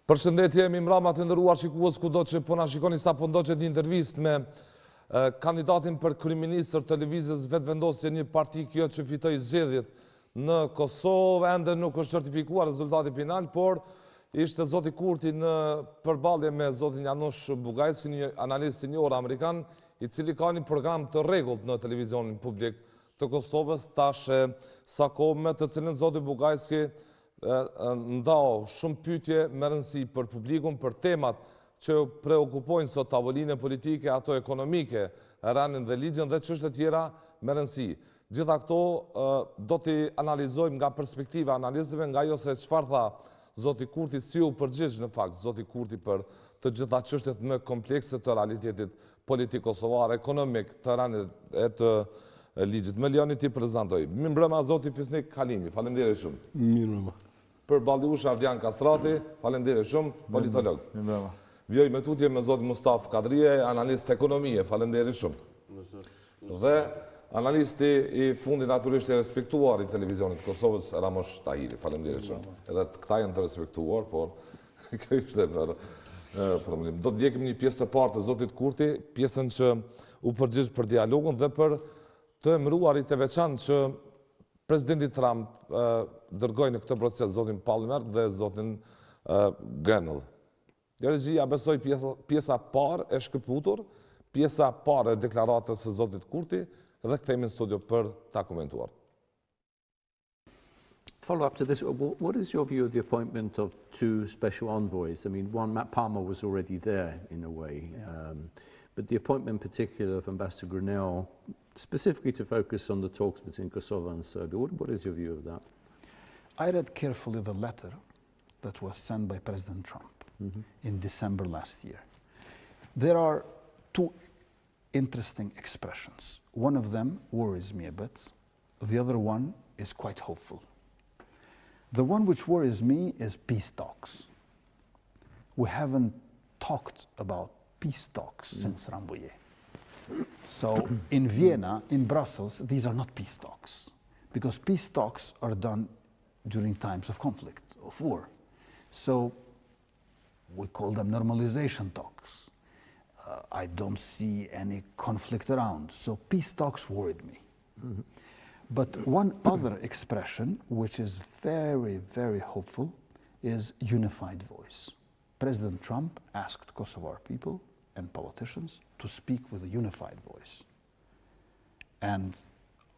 Përshëndetje, jemi mbrapa të nderuar shikues kudo që po na shikoni sa po ndoqet një intervistë me kandidatin për kryeministër të lëvizjes vetëvendosje një parti kjo që fitoi zgjedhjet në Kosovë, ende nuk është certifikuar rezultati final, por ishte zoti Kurti në përballje me zotin Janusz Bugajski, një analist senior amerikan, i cili ka një program të rregullt në televizionin publik të Kosovës, tash sa kohë me të cilën zoti Bugajski ndao shumë pyetje me rëndësi për publikun, për temat që preokupojnë sot tavoline politike, ato ekonomike, ranin dhe ligjin dhe çështje tjera me rëndësi. Gjitha këto do t'i analizojmë nga perspektiva analistëve, nga ajo se çfarë tha zoti Kurti, si u përgjigj në fakt zoti Kurti për të gjitha çështjet më komplekse të realitetit politik kosovar, ekonomik, të ranit e të ligjit. Me lejoni ti prezantoj. Mirëmbrëma zoti Fisnik Halimi, faleminderit shumë. Mirëmbrëma. Për baldiush Ardian Kastrati, faleminderit shumë, politolog. Mirëmbrëma. Vjoj me tutje me zotin Mustaf Kadrije, analist ekonomie, faleminderit shumë. Dhe analisti i fundi naturisht i respektuar i televizionit Kosovës, Ramosh Tahiri, faleminderit shumë. Edhe këta janë të respektuar, por kjo ishte për problem. Do të ndjekim një pjesë të parë të zotit Kurti, pjesën që u përgjigj për dialogun dhe për të emëruarit e veçantë që presidenti Trump dërgoi në këtë proces zotin Palmer dhe zotin Grenell. Regjia besoj pjesa parë e shkëputur, pjesa parë e deklaratës së zotit Kurti dhe kthehemi në studio për ta komentuar. Follow up to this, what is your view of the appointment of two special envoys? I mean, one, Matt Palmer, was already there in a way, but the appointment in particular of Ambassador Grenell, specifically to focus on the talks between Kosovo and Serbia. What is your view of that? I read carefully the letter that was sent by President Trump in December last year. There are two interesting expressions. One of them worries me a bit. The other one is quite hopeful. The one which worries me is peace talks. We haven't talked about peace talks since Rambouillet. So in Vienna, in Brussels, these are not peace talks, because peace talks are done during times of conflict, of war. So we call them normalization talks. I don't see any conflict around, so peace talks worried me. But one other expression, which is very, very hopeful, is unified voice. President Trump asked Kosovar people and politicians to speak with a unified voice. And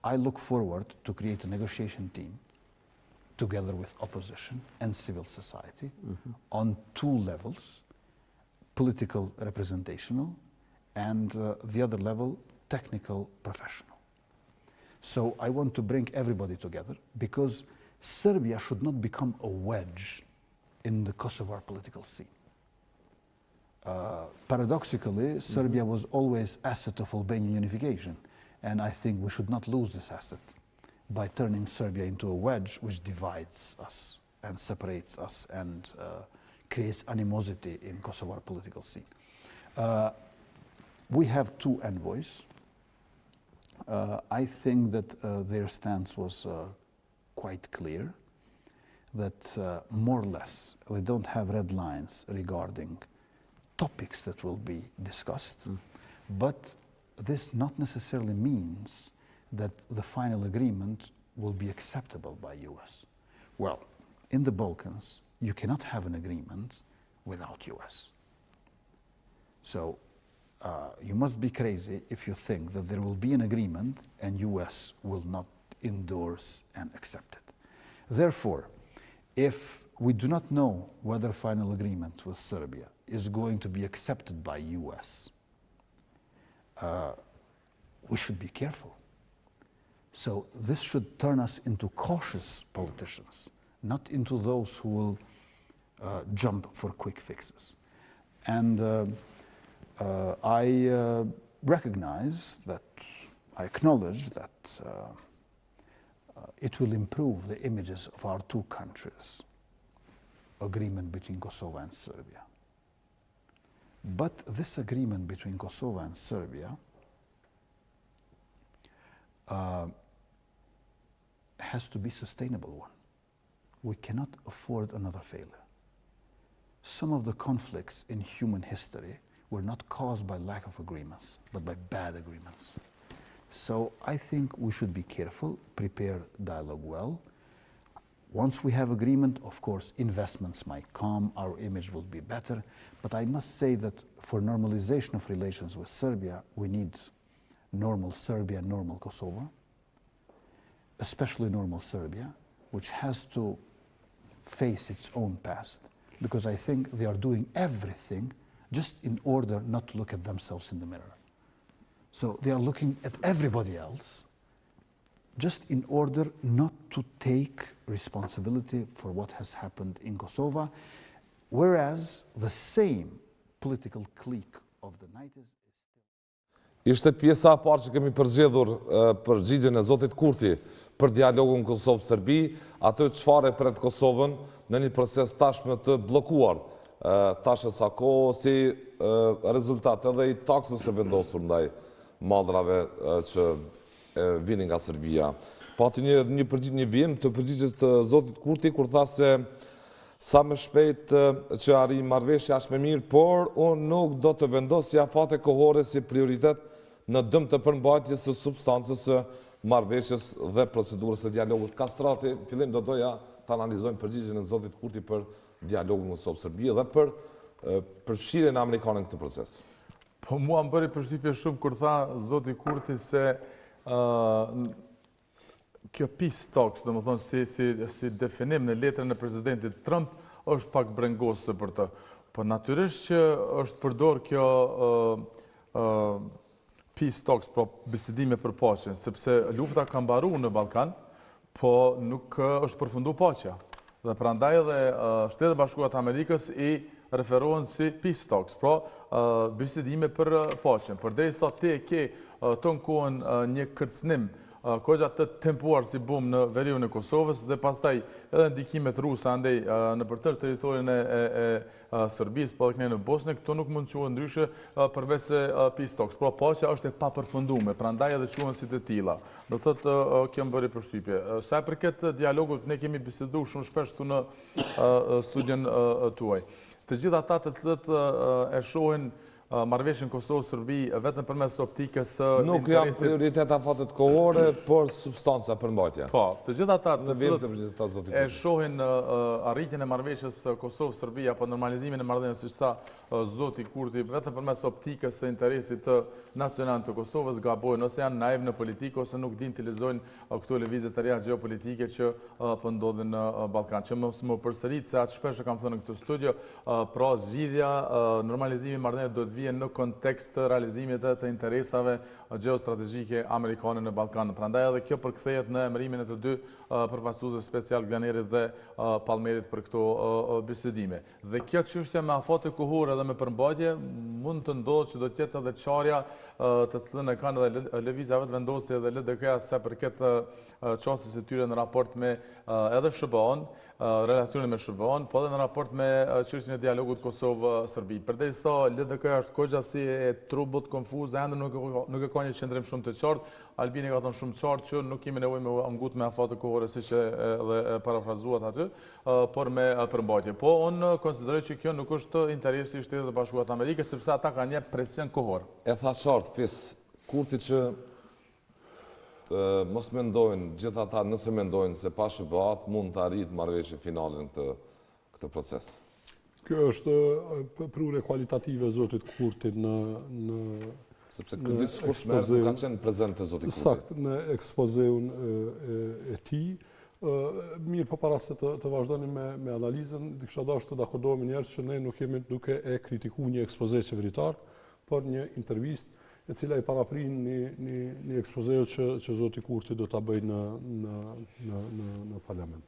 I look forward to create a negotiation team together with opposition and civil society on two levels, political representational and the other level, technical professional. So I want to bring everybody together because Serbia should not become a wedge in the Kosovar political scene. Paradoxically, Serbia was always asset of Albanian unification, and I think we should not lose this asset by turning Serbia into a wedge which divides us and separates us and creates animosity in Kosovar political scene. We have two envoys. I think that their stance was quite clear, that more or less they don't have red lines regarding topics that will be discussed, but this not necessarily means that the final agreement will be acceptable by US. Well, in the Balkans, you cannot have an agreement without US. So you must be crazy if you think that there will be an agreement and US will not endorse and accept it. Therefore, if we do not know whether final agreement with Serbia is going to be accepted by US, we should be careful. So this should turn us into cautious politicians, not into those who will jump for quick fixes. And I recognize that, I acknowledge that it will improve the images of our two countries, agreement between Kosovo and Serbia. But this agreement between Kosovo and Serbia has to be a sustainable one. We cannot afford another failure. some of the conflicts in human history were not caused by lack of agreements, but by bad agreements. So I think we should be careful, prepare dialogue well. Once we have agreement, of course, investments might come, our image will be better. But I must say that for normalization of relations with Serbia, we need normal Serbia, normal Kosovo, especially normal Serbia, which has to face its own past, because I think they are doing everything just in order not to look at themselves in the mirror. So they are looking at everybody else just in order not to take responsibility for what has happened in Kosovo, whereas the same political clique of the 90s is Ishte pjesa e parë që kemi përzgjedhur përgjigjen e zotit Kurti për dialogun Kosovë-Serbi, atë çfarë pret Kosovën në një proces tashmë të bllokuar tash sa kohë si rezultat edhe i taksës së vendosur ndaj mallrave që vinin nga Serbia. Pati një vim të përgjigjes të zotit Kurti kur tha se sa më shpejt që arrijë marrëveshja është më mirë, por unë nuk do të vendosja afate kohore si prioritet në dëm të përmbajtjes së substancës së marrëveshjes dhe procedurës së dialogut. Kastrati, fillim do doja të analizojmë përgjigjen e zotit Kurti për dialogun Kosovë-Serbi dhe për përfshirjen e amerikanëve në këtë proces. Po mua më bëri përshtypje shumë kur tha zoti Kurti se kjo peace talks, domethënë si definim në letrën e presidentit Trump është pak brengosur për të. Po natyrisht që është përdor kjo peace talks, pra bisedime për paqen, sepse lufta ka mbaruar në Ballkan, po nuk është përfunduar paqja. Dhe prandaj edhe Shtetet e Bashkuara të Amerikës i referohen si peace talks, pra bisedime për paqen. Përderisa ti e ke të në kohën një kërcënim kogja të tempuar si bum në veriun e Kosovës dhe pastaj edhe ndikimet ruse andej në përtër teritorin e Serbisë, po edhe këne në Bosnë, këto nuk mund të quhen ndryshe përveç se peace talks. Pra paqja është e papërfunduar, prandaj edhe quhen si të tilla. Do thotë kjo më bëri përshtypje. Sa i përket dialogut, ne kemi biseduar shumë shpesh këtu në studion tuaj. Të gjithë ata të cilët e shohin marrëveshjen Kosovë-Serbi vetëm përmes optikës së nuk janë prioritet afatet kohore, por substanca përmbajtja. Po, të gjithë ata të cilët e shohin arritjen e marrëveshjes Kosovë-Serbi apo normalizimin e marrëdhënieve siç sa zoti Kurti vetëm përmes optikës së interesit të nacional të Kosovës gabojnë, ose janë naiv në politikë ose nuk dinë të lexojnë këto lëvizje të reja gjeopolitike që po ndodhin në Ballkan. Që mos më përsërit se atë shpesh e kam thënë në këtë studio, pra zgjidhja normalizimi i marrëdhënieve do të vijë në kontekst të realizimit të interesave gjeostrategjike amerikane në Ballkan. Prandaj edhe kjo përkthehet në emërimin e të dy përfaqësuesve special Glanerit dhe Palmerit për këto bisedime. Dhe kjo çështje me afate kohore dhe me përmbajtje mund të ndodhë që do të jetë edhe çarja të cilën e kanë edhe lëvizja vetë vendosje dhe LDK-ja sa përket çështjes së tyre në raport me edhe SBA-n, relacionin me SBA-n, po edhe në raport me çështjen e dialogut Kosovë-Serbi. Përderisa LDK-ja është kogja si e trubut, konfuze, ende nuk e ka një qendrim shumë të qartë. Albini ka thënë shumë qartë që nuk kemi nevojë me angut me afate kohore siç edhe parafrazuat aty, por me përmbajtje. Po unë konsideroj që kjo nuk është interesi i Shtetit të Bashkuara të Amerikës, sepse ata kanë një presion kohor. E tha qartë fis Kurti që mos mendojnë, gjithë ata nëse mendojnë se pa SBA mund të arrit marrëveshje finale në këtë proces. Kjo është prurje kualitative e zotit Kurti në sepse këtë diskurs më herët ka qenë prezent të zotit Kurti. Sakt, në ekspozeun e tij. Mirë, po para se të vazhdoni me analizën, kisha dashur të dakordohemi njerëz që ne nuk jemi duke e kritikuar një ekspoze qeveritar, por një intervistë e cila i paraprin një ekspoze që zoti Kurti do ta bëjë në parlament.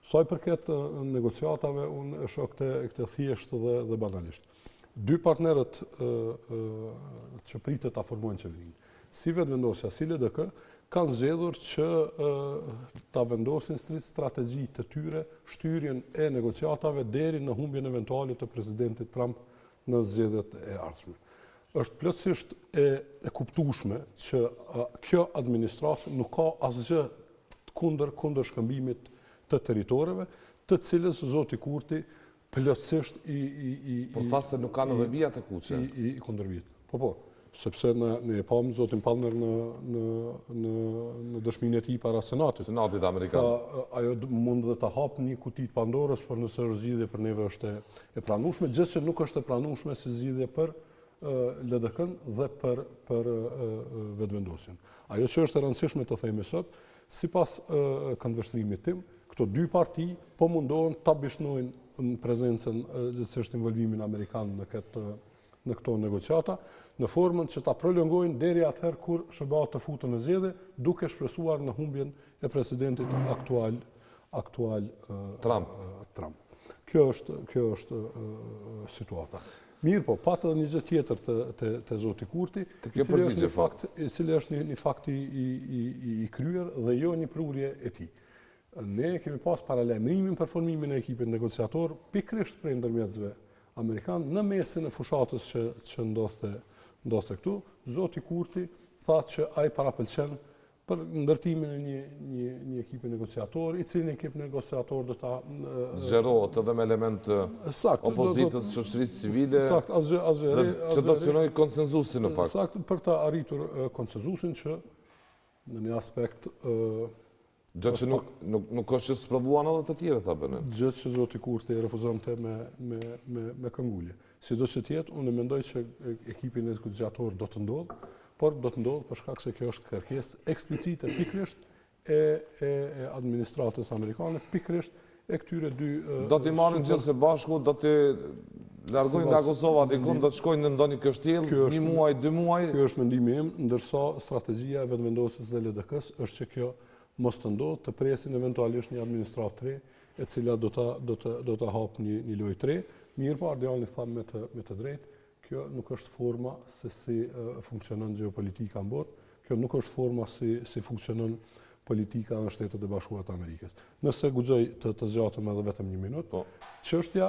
Sa i përket negociatave, unë e shoh këtë thjesht dhe banalisht. Dy partnerët që pritet ta formojnë qeverinë, si vetëvendosja, si LDK, kanë zgjedhur që ta vendosin strategji të tyre shtyrjen e negociatave deri në humbjen eventuale të presidentit Trump në zgjedhjet e ardhshme. Është plotësisht e kuptueshme që kjo administratë nuk ka asgjë kundër shkëmbimit të territoreve, të cilës zoti Kurti plotësisht Por thasë se nuk kanë edhe vijat e kuqe. i kundërvit. Po, sepse ne e pam zotin Palmer në dëshminë e tij para Senatit. Senatit Amerikan. Ajo mund dhe ta hap një kuti të Pandorës, por nëse është zgjidhje për neve është e pranueshme, gjithë që nuk është e pranueshme si zgjidhje për LDK-n dhe për vetëvendosjen. Ajo që është e rëndësishme të themi sot, sipas këndvështrimit tim, këto dy parti po mundohen ta bishnojnë në prezencën gjithsesi involvimin amerikan në këto negociata, në formën që ta prolongojnë deri atëherë kur SBA të futën në zgjedhje, duke shpresuar në humbjen e presidentit aktual Trump. Kjo është situata. Mirë po, patë edhe një gjë tjetër të zoti Kurti, i cili është një fakt i kryer dhe jo një prurje e tij. Ne kemi pas paralajmërimin për formimin e ekipit negociator pikërisht prej ndërmjetësve amerikan në mesin e fushatës që ndodhte këtu. Zoti Kurti tha që ai parapëlqen për ndërtimin e një ekipi negociator, i cili ekip negociator do ta zgjerohet edhe me element opozitës, shoqërisë civile, që do synojë konsenzusin në fakt. Sakt, për të arritur konsenzusin që në një aspekt gjë që nuk është që sprovuan edhe të tjerë ta bënë. Gjë që zoti Kurti refuzonte me këngulje. Sido që tjetë, unë mendoj që ekipi negociator do të ndodhë, por do të ndodhë për shkak se kjo është kërkesë eksplicite pikërisht e administratës amerikane, pikërisht e këtyre dy... Do t'i marrin gjithë së bashku, do t'i largojnë nga Kosova, dikun do të shkojnë në ndonjë kështjell, një muaj, 2 muaj. Kjo është mendimi im, ndërsa strategjia e vetëvendosjes dhe LDK-s është që kjo mos të ndodhë, të presin eventualisht një administratë tre, e cila do ta hapë një lojë tre. Mirë po, Ardiani thamë me të drejtë, kjo nuk është forma se si funksionon geopolitika në botë, kjo nuk është forma si funksionon politika në Shtetet e Bashkuara të Amerikës. Nëse guxoj të zgjatëm edhe vetëm 1 minutë, çështja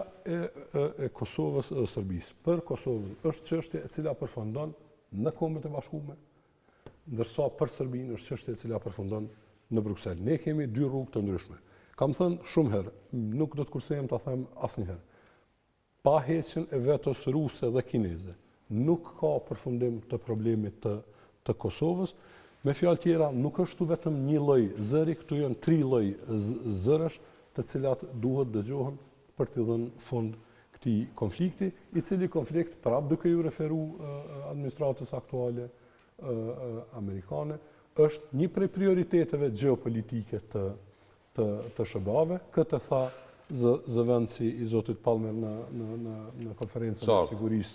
e Kosovës dhe Serbisë për Kosovën është çështje e cila përfundon në Kombet e Bashkuara, ndërsa për Serbinë është çështje e cila përfundon në Bruksel. Ne kemi dy rrugë të ndryshme. Kam thënë shumë herë, nuk do të kursejem ta them asnjëherë. Pa heqjen e vetos ruse dhe kineze, nuk ka përfundim të problemit të Kosovës. Me fjalë tjera, nuk është vetëm një lloj zëri, këtu janë 3 lloj zërësh, të cilat duhet dëgjohen për t'i dhënë fund këtij konflikti, i cili konflikt prap duke ju referuar administratës aktuale amerikane, është një prej prioriteteve geopolitike të SBA-ve. Këtë tha zëvendësi i zotit Palmer në konferencën e sigurisë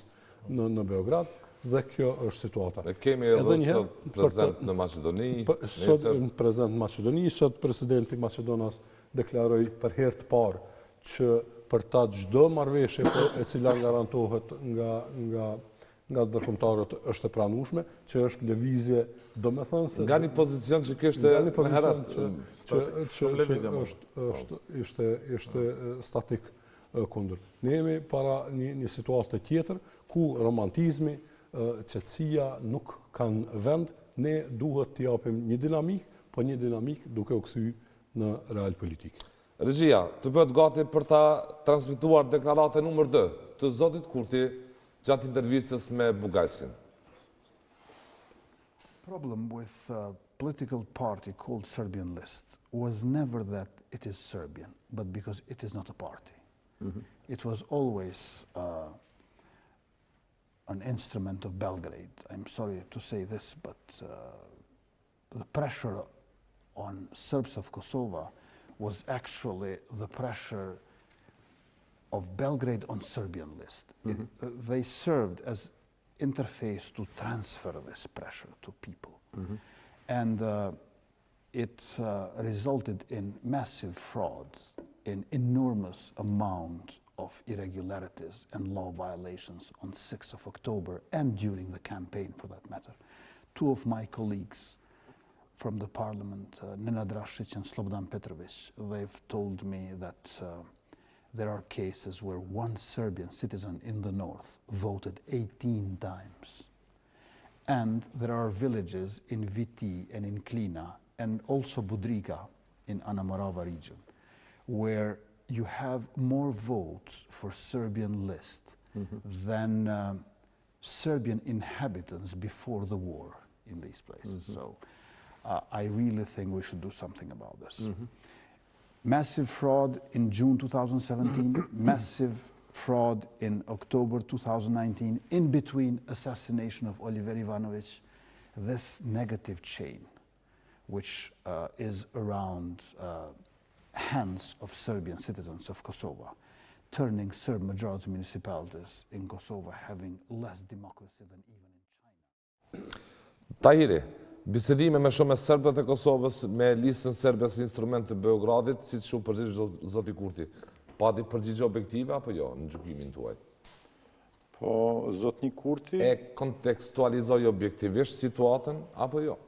në Beograd, dhe kjo është situata. Ne kemi edhe sot prezent në Maqedoni. Sot prezent në Maqedoni, sot presidenti Maqedonas deklaroi për herë të parë që për ta çdo marrëveshje e cila garantohet nga ndërkombëtarët është e pranueshme, që është lëvizje, domethënë se nga një pozicion që kishte me herët ishte statik kundër. Ne jemi para një situate tjetër ku romantizmi, qetësia nuk kanë vend, ne duhet t'i japim një dinamik, po një dinamik duke u kthy në real politik. Regjia, të bëhet gati për ta transmituar deklaratën numër 2 të zotit Kurti gjatë intervistës me Bugajskin. Problem with a political party called Serbian List was never that it is Serbian, but because it is not a party. It was always an instrument of Belgrade. I'm sorry to say this, but the pressure on Serbs of Kosovo was actually the pressure of Belgrade on Serbian List. They served as interface to transfer this pressure to people. And it resulted in massive fraud, in enormous amount of irregularities and law violations on 6th of October and during the campaign, for that matter. 2 of my colleagues from the parliament, Nenad Rashic and Slobodan Petrovic, they've told me that there are cases where one Serbian citizen in the north voted 18 times. And there are villages in Viti and in Klina and also Budriga in Ana Morava region where you have more votes for Serbian list than Serbian inhabitants before the war in these places. So I really think we should do something about this. Massive fraud in June 2017, massive fraud in October 2019, in between assassination of Oliver Ivanovic, this negative chain, which is around hands of Serbian citizens of Kosovo, turning Serb majority municipalities in Kosovo having less democracy than even in China. Tahiri, bisedime me shumë e Serbët e Kosovës me listën serbe si instrument të Beogradit, si që përgjigj zoti Kurti. Pati përgjigje objektive apo jo në gjykimin tuaj? Po, zotni Kurti... E kontekstualizoj objektivisht situatën apo jo?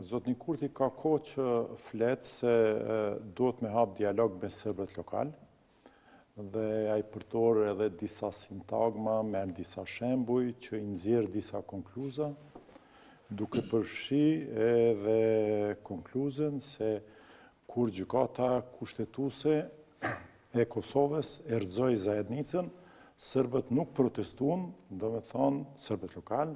Zotni Kurti ka kohë që fletë se duhet me hap dialog me Serbët lokal, dhe ai përdor edhe disa sintagma, merr disa shembuj që i nxjerr disa konkluza, duke përfshi edhe konkluzën se kur gjykata kushtetuese e Kosovës erxoi zajednicën, Serbët nuk protestuan, do me thonë Serbët lokal.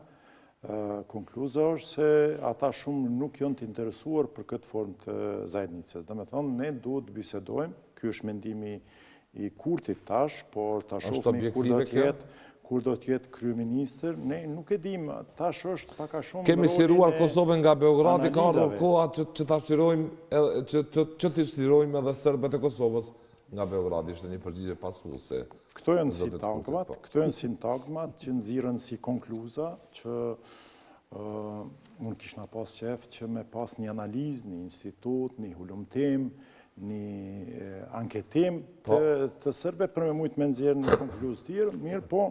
Konkluza është se ata shumë nuk janë të interesuar për këtë formë të zajednicës. Do me thonë, ne duhet të bisedojmë, ky është mendimi i Kurtit tash, por ta shohim kur do të jetë kryeministër, ne nuk e dim, tash është pak a shumë... Kemi shiruar Kosovën nga Beogradi, ka ardhur koha që ta shirojmë, që të shirojmë edhe Serbët e Kosovës nga Beogradi, ishte një përgjigje pasuese. Këto janë sintagmat që nxirren si konkluza që unë kishna pas qef që me pas një analizë, një institut, një hulumtim, një anketim të Serbe për me mujtë me nxjerrë një konkluzë tjerë, mirë po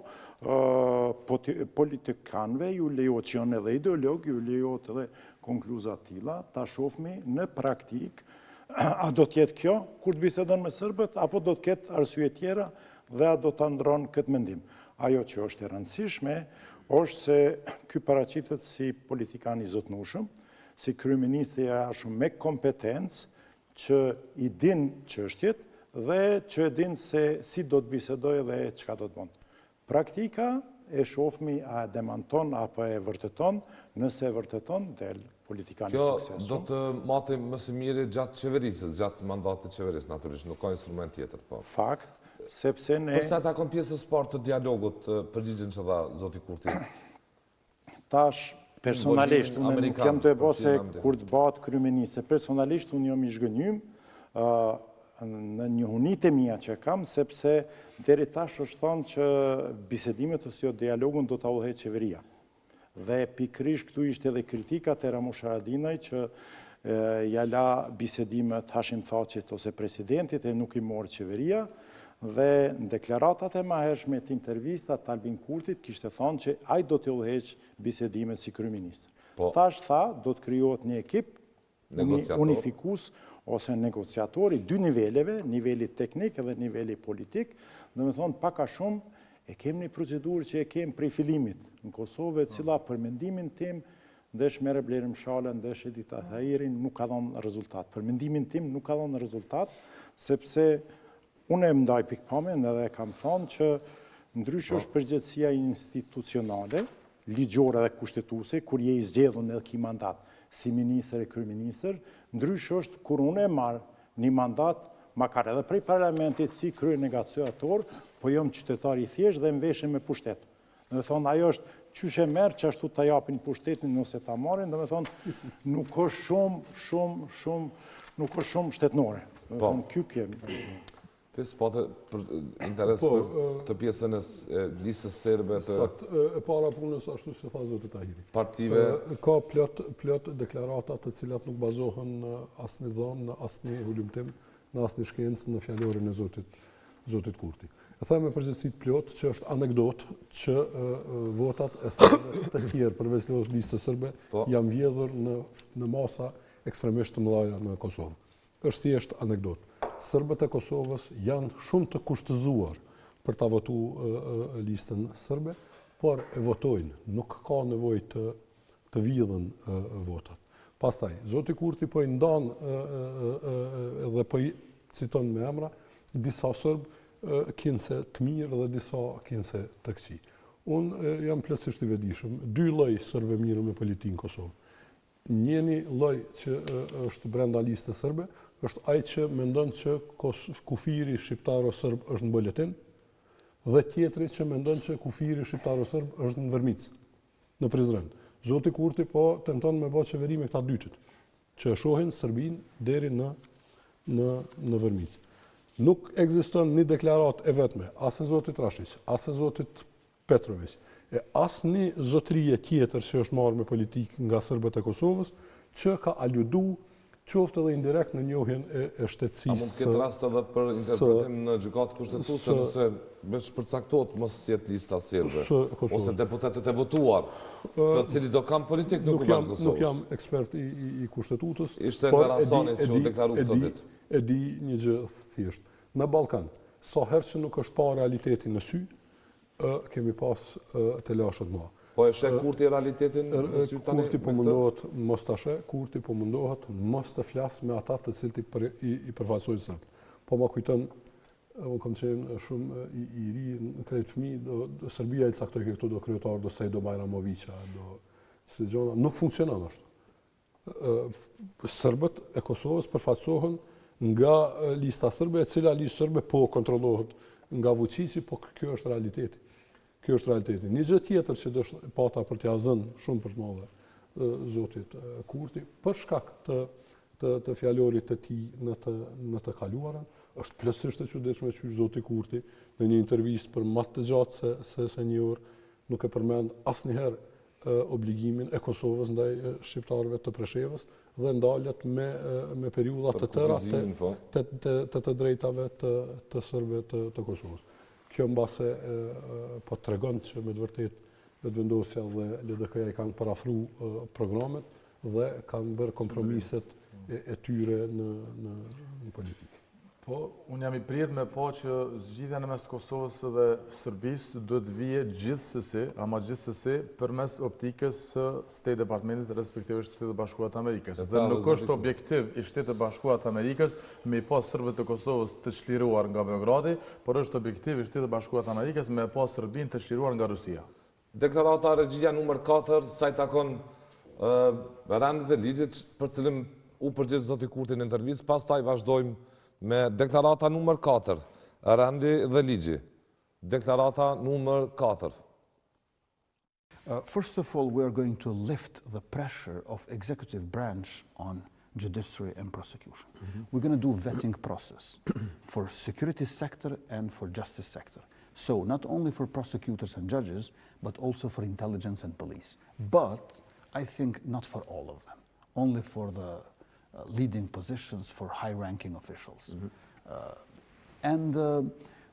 politikanëve ju lejohet që janë edhe ideolog, ju lejohet edhe konkluza tilla, ta shohmi në praktik, a do t'jetë kjo kur të bisedon me Serbët, apo do t'ketë arsye tjera dhe a do t'a ndronë këtë mendim. Ajo që është e rëndësishme, është se ky paraqitet si politikan i zotnushëm, si kryeministri i jashtëm me kompetencë, që i din çështjet dhe që e din se si do të bisedojë dhe çka do të bëjë. Praktika e shohmi a demanton apo e vërteton, nëse e vërteton del politikani i suksesshëm. Kjo do të matej më së miri gjatë qeverisës, gjatë mandatit të qeverisë, natyrisht, nuk ka instrument tjetër. Fakt, sepse ne... Përsa ta kon pjesës parë të dialogut, përgjigjen që dha zoti Kurti? Tash, personalisht, unë nuk jam të e bo se kur të bat kryeministër, personalisht unë jam i zhgënjym në një hunit e mia që kam, sepse deri tash është thonë që bisedimet ose jo dialogun do ta udhëhej qeveria. Dhe pikrish këtu ishte edhe kritika të Ramush Haradinaj që ja la bisedimet Hashim Thaqit ose presidentit e nuk i morë qeveria, dhe në deklaratat e mahershme të intervistat të Albin Kurtit kishte thonë që ai do të udhëheq bisedimet si kryeministër. Tash tha, do të krijohet një ekip unifikues ose negociatori dy niveleve, niveli teknik dhe niveli politik, dhe me thonë pak a shumë e kemi një procedurë që e kemi prej fillimit në Kosovë, cila për mendimin tim ndesh Mere Blerim Shalën, ndesh Edita Thajirin, nuk ka dhënë rezultat. Për mendimin tim nuk ka dhënë rezultat, sepse unë e mendoj pikpamjen edhe kam thonë që ndryshe është përgjegjësia institucionale, ligjore dhe kushtetuese, kur je i zgjedhur edhe ki mandat si ministër e kryeministër, ndryshe është kur unë e marr një mandat, makar edhe prej parlamentit si kryenegociator, po jam qytetar i thjesht dhe mveshem me pushtet. Do të thonë ajo është qysh e merr që ashtu ta japin pushtetin nëse ta marrin, do të thonë nuk është nuk është shumë shtetnore. Do të thonë ky kemi. Pes patë për interes për të pjesën e listës serbe të... E para punës ashtu se tha zoti Tahiri. Partive... Ka plot deklaratat të cilat nuk bazohen në asnjë dhënë, në asnjë hulumtim, në asnjë shkencë në fjalorin e zotit Kurti. E them me përgjithësi plot që është anekdot që votat e serbe të tjerë përveç listës serbe janë vjedhur në masa ekstremisht të mëdha në Kosovë. Është thjesht anekdot. Serbët e Kosovës janë shumë të kushtëzuar për ta votuar listën serbe, por e votojnë, nuk ka nevojë të vjedhen votat. Pastaj, zoti Kurti po i ndan dhe po i citon me emra, disa Sërbë kinse të mirë dhe disa kinse të këqij. Unë jam plotësisht i vetëdijshëm. 2 lloj Sërbë mirë me politikën në Kosovë. Njëri lloj që është brenda listës sërbe është ai që mendon që kufiri shqiptaro-sërb është në buletin, dhe tjetri që mendon që kufiri shqiptaro-sërb është në Vërmicë, në Prizren. Zoti Kurti po tenton me bë qeveri me këta dytit, që e shohin Serbinë deri në Vërmicë. Nuk ekziston një deklaratë e vetme, as e zotit Rashić, as e zotit Petrović, e as një zotrije tjetër që është marrë me politikë nga Sërbët e Kosovës, që ka aludu qoftë edhe indirekt në njohjen e shtetësisë. A mund të ketë rast edhe për interpretim në gjykatë kushtetuese nëse veç përcaktohet mos jetë lista serbe ose deputetët e votuar, të cilët do kanë politikë në Kuvendin e Kosovës. Nuk jam ekspert i kushtetutës. Ishte nga Rasani që u deklaru këtë ditë. E di një gjë thjesht. Në Ballkan, sa herë që nuk është pa realitetin në sy, kemi pas të lashët më. Po e sheh Kurti realitetin në sy tani? Kurti po mundohet mos ta sheh, Kurti po mundohet mos të flas me ata të cilët i përfaqësojnë Serbët. Po ma kujton, unë kam qenë shumë i ri në krejt fëmijë, Serbia i caktoi këtu do kryetar, do Sejdo Bajramovića, do si gjona, nuk funksionon ashtu. Serbët e Kosovës përfaqësohen nga lista sërbe, e cila listë sërbe po kontrollohet nga Vučići, po kjo është realiteti. Kjo është realiteti. Një gjë tjetër që do pata për t'ia zënë shumë për të madhe zotit Kurti, për shkak të fjalorit të tij në të kaluarën, është plotësisht e çuditshme që zoti Kurti në një intervistë për më të gjatë se një orë nuk e përmend asnjëherë obligimin e Kosovës ndaj shqiptarëve të Preshevës dhe ndalet me periudha të tëra të drejtave të sërbëve të Kosovës. Kjo mbase po tregon që me të vërtetë vetëvendosja dhe LDK-ja i kanë parafruar programet dhe kanë bërë kompromiset e tyre në politikë. Po, unë jam i prirë me po që zgjidhja në mes të Kosovës dhe Serbisë duhet vije gjithsesi përmes optikës së State Departmentit respektivisht Shtetet e Bashkuara të Amerikës. Dhe nuk është objektiv i Shtetit e Bashkuara të Amerikës me pas Serbët të Kosovës të çliruar nga Beogradi, por është objektiv i Shtetit e Bashkuara të Amerikës me pas Serbinë të çliruar nga Rusia. Deklarata regjia numër 4 sa i takon rendit e ligjit për cilin u përgjigj zoti Kurti në intervistë, pastaj vazhdojmë me deklarata numër 4, rendi dhe ligji. Deklarata numër 4. First of all, we are going to lift the pressure of executive branch on judiciary and prosecution. We're going to do vetting process for security sector and for justice sector. So not only for prosecutors and judges, but also for intelligence and police. But I think not for all of them, only for the leading positions for high-ranking officials.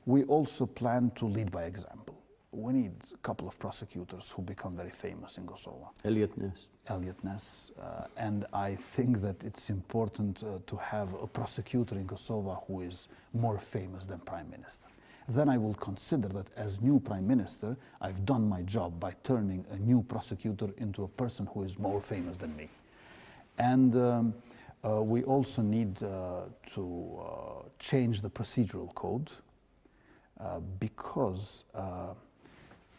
We also plan to lead by example. We need a couple of prosecutors who become very famous in Kosovo. Elliot Ness. And I think that it's important to have a prosecutor in Kosovo who is more famous than Prime Minister. Then I will consider that as new Prime Minister, I've done my job by turning a new prosecutor into a person who is more famous than me. And we also need to change the procedural code because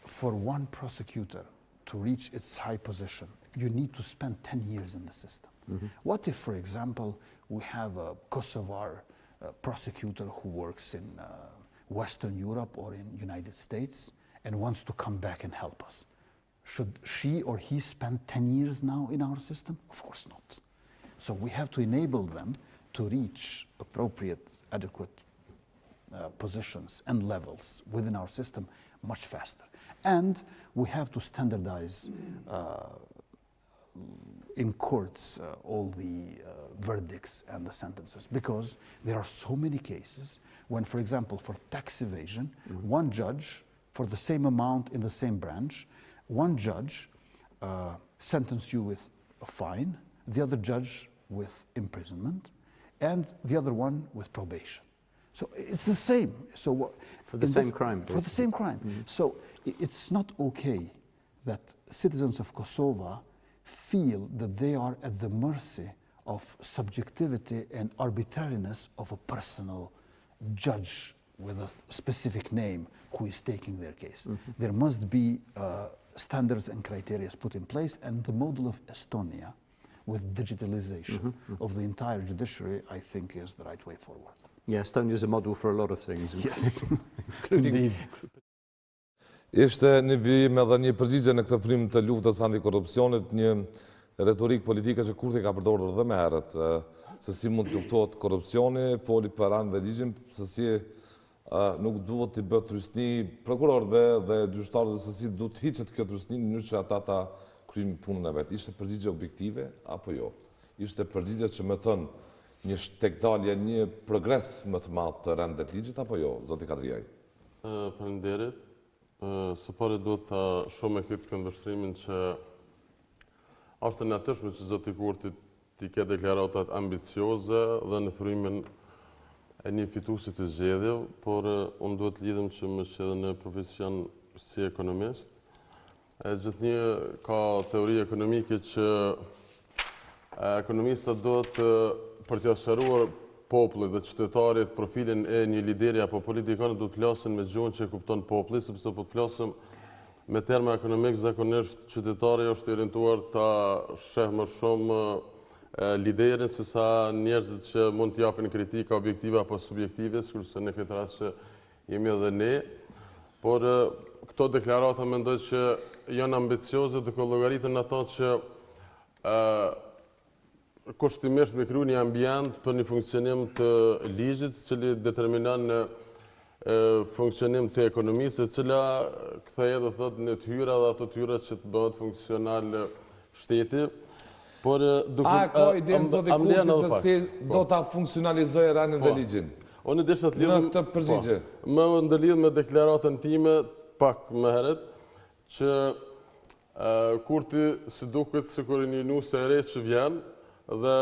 for one prosecutor to reach its high position, you need to spend 10 years in the system. What if, for example, we have a Kosovar prosecutor who works in Western Europe or in United States and wants to come back and help us? Should she or he spend 10 years now in our system? Of course not. So we have to enable them to reach appropriate, adequate positions and levels within our system much faster. And we have to standardize in courts all the verdicts and the sentences, because there are so many cases when, for example, for tax evasion, one judge for the same amount in the same branch, one judge sentenced you with a fine, the other judge with imprisonment, and the other one with probation. So it's the same. So for the same crime. For the same crime. So it's not okay that citizens of Kosovo feel that they are at the mercy of subjectivity and arbitrariness of a personal judge with a specific name who is taking their case. There must be standards and criteria put in place, and the model of Estonia with digitalization of the entire judiciary, I think, is the right way forward. Yeah, Estonia is a model for a lot of things. Yes, including indeed. Ishte një vijim edhe një përgjigje në këtë frim të luftës antikorrupsionit, një retorik politike që Kurti ka përdorur edhe më herët, se si mund të luftohet korrupsioni, foli për anë dhe ligjin, se si nuk duhet të bëhet trysni prokurorëve dhe gjyqtarëve, se si duhet hiqet kjo trysni në mënyrë që ata ta kryejnë punën e vet. Ishte përgjigje objektive apo jo? Ishte përgjigje që më thon një shtekdalje, një progres më të madh të rendet ligjit apo jo, zoti Kadriaj? Faleminderit. Së pari duhet ta shoh me këtë këndvështrimin që është e natyrshme që zoti Kurti t'i ke deklaratat ambicioze dhe në frymin e një fituesi të zgjedhjeve, por unë duhet lidhem që më që edhe në profesion si ekonomist. Gjithnjë ka teori ekonomike që ekonomistët duhet për t'ia sqaruar popullit dhe qytetarit profilin e një lideri apo politikanit do të flasin me gjuhën që e kupton populli, sepse po të flasim me terma ekonomik, zakonisht qytetari është i orientuar ta sheh më shumë liderin se sa njerëzit që mund të japin kritika objektive apo subjektive, sikurse në këtë rast që jemi edhe ne. Por këto deklarata mendoj që janë ambicioze, duke llogaritën ato që kushtimisht me kriju një ambient për një funksionim të ligjit, cili determinon në funksionim të ekonomisë, e cila kthehet do thotë në tyra dhe ato tyra që të bëhet funksional shteti. Por duke ka idenë zoti Kurti se si do ta funksionalizojë ranin dhe ligjin? Unë desha të lidhem në këtë përgjigje. Më ndërlidh me deklaratën time pak më herët që Kurti si duket sikur një nuse e re që vjen dhe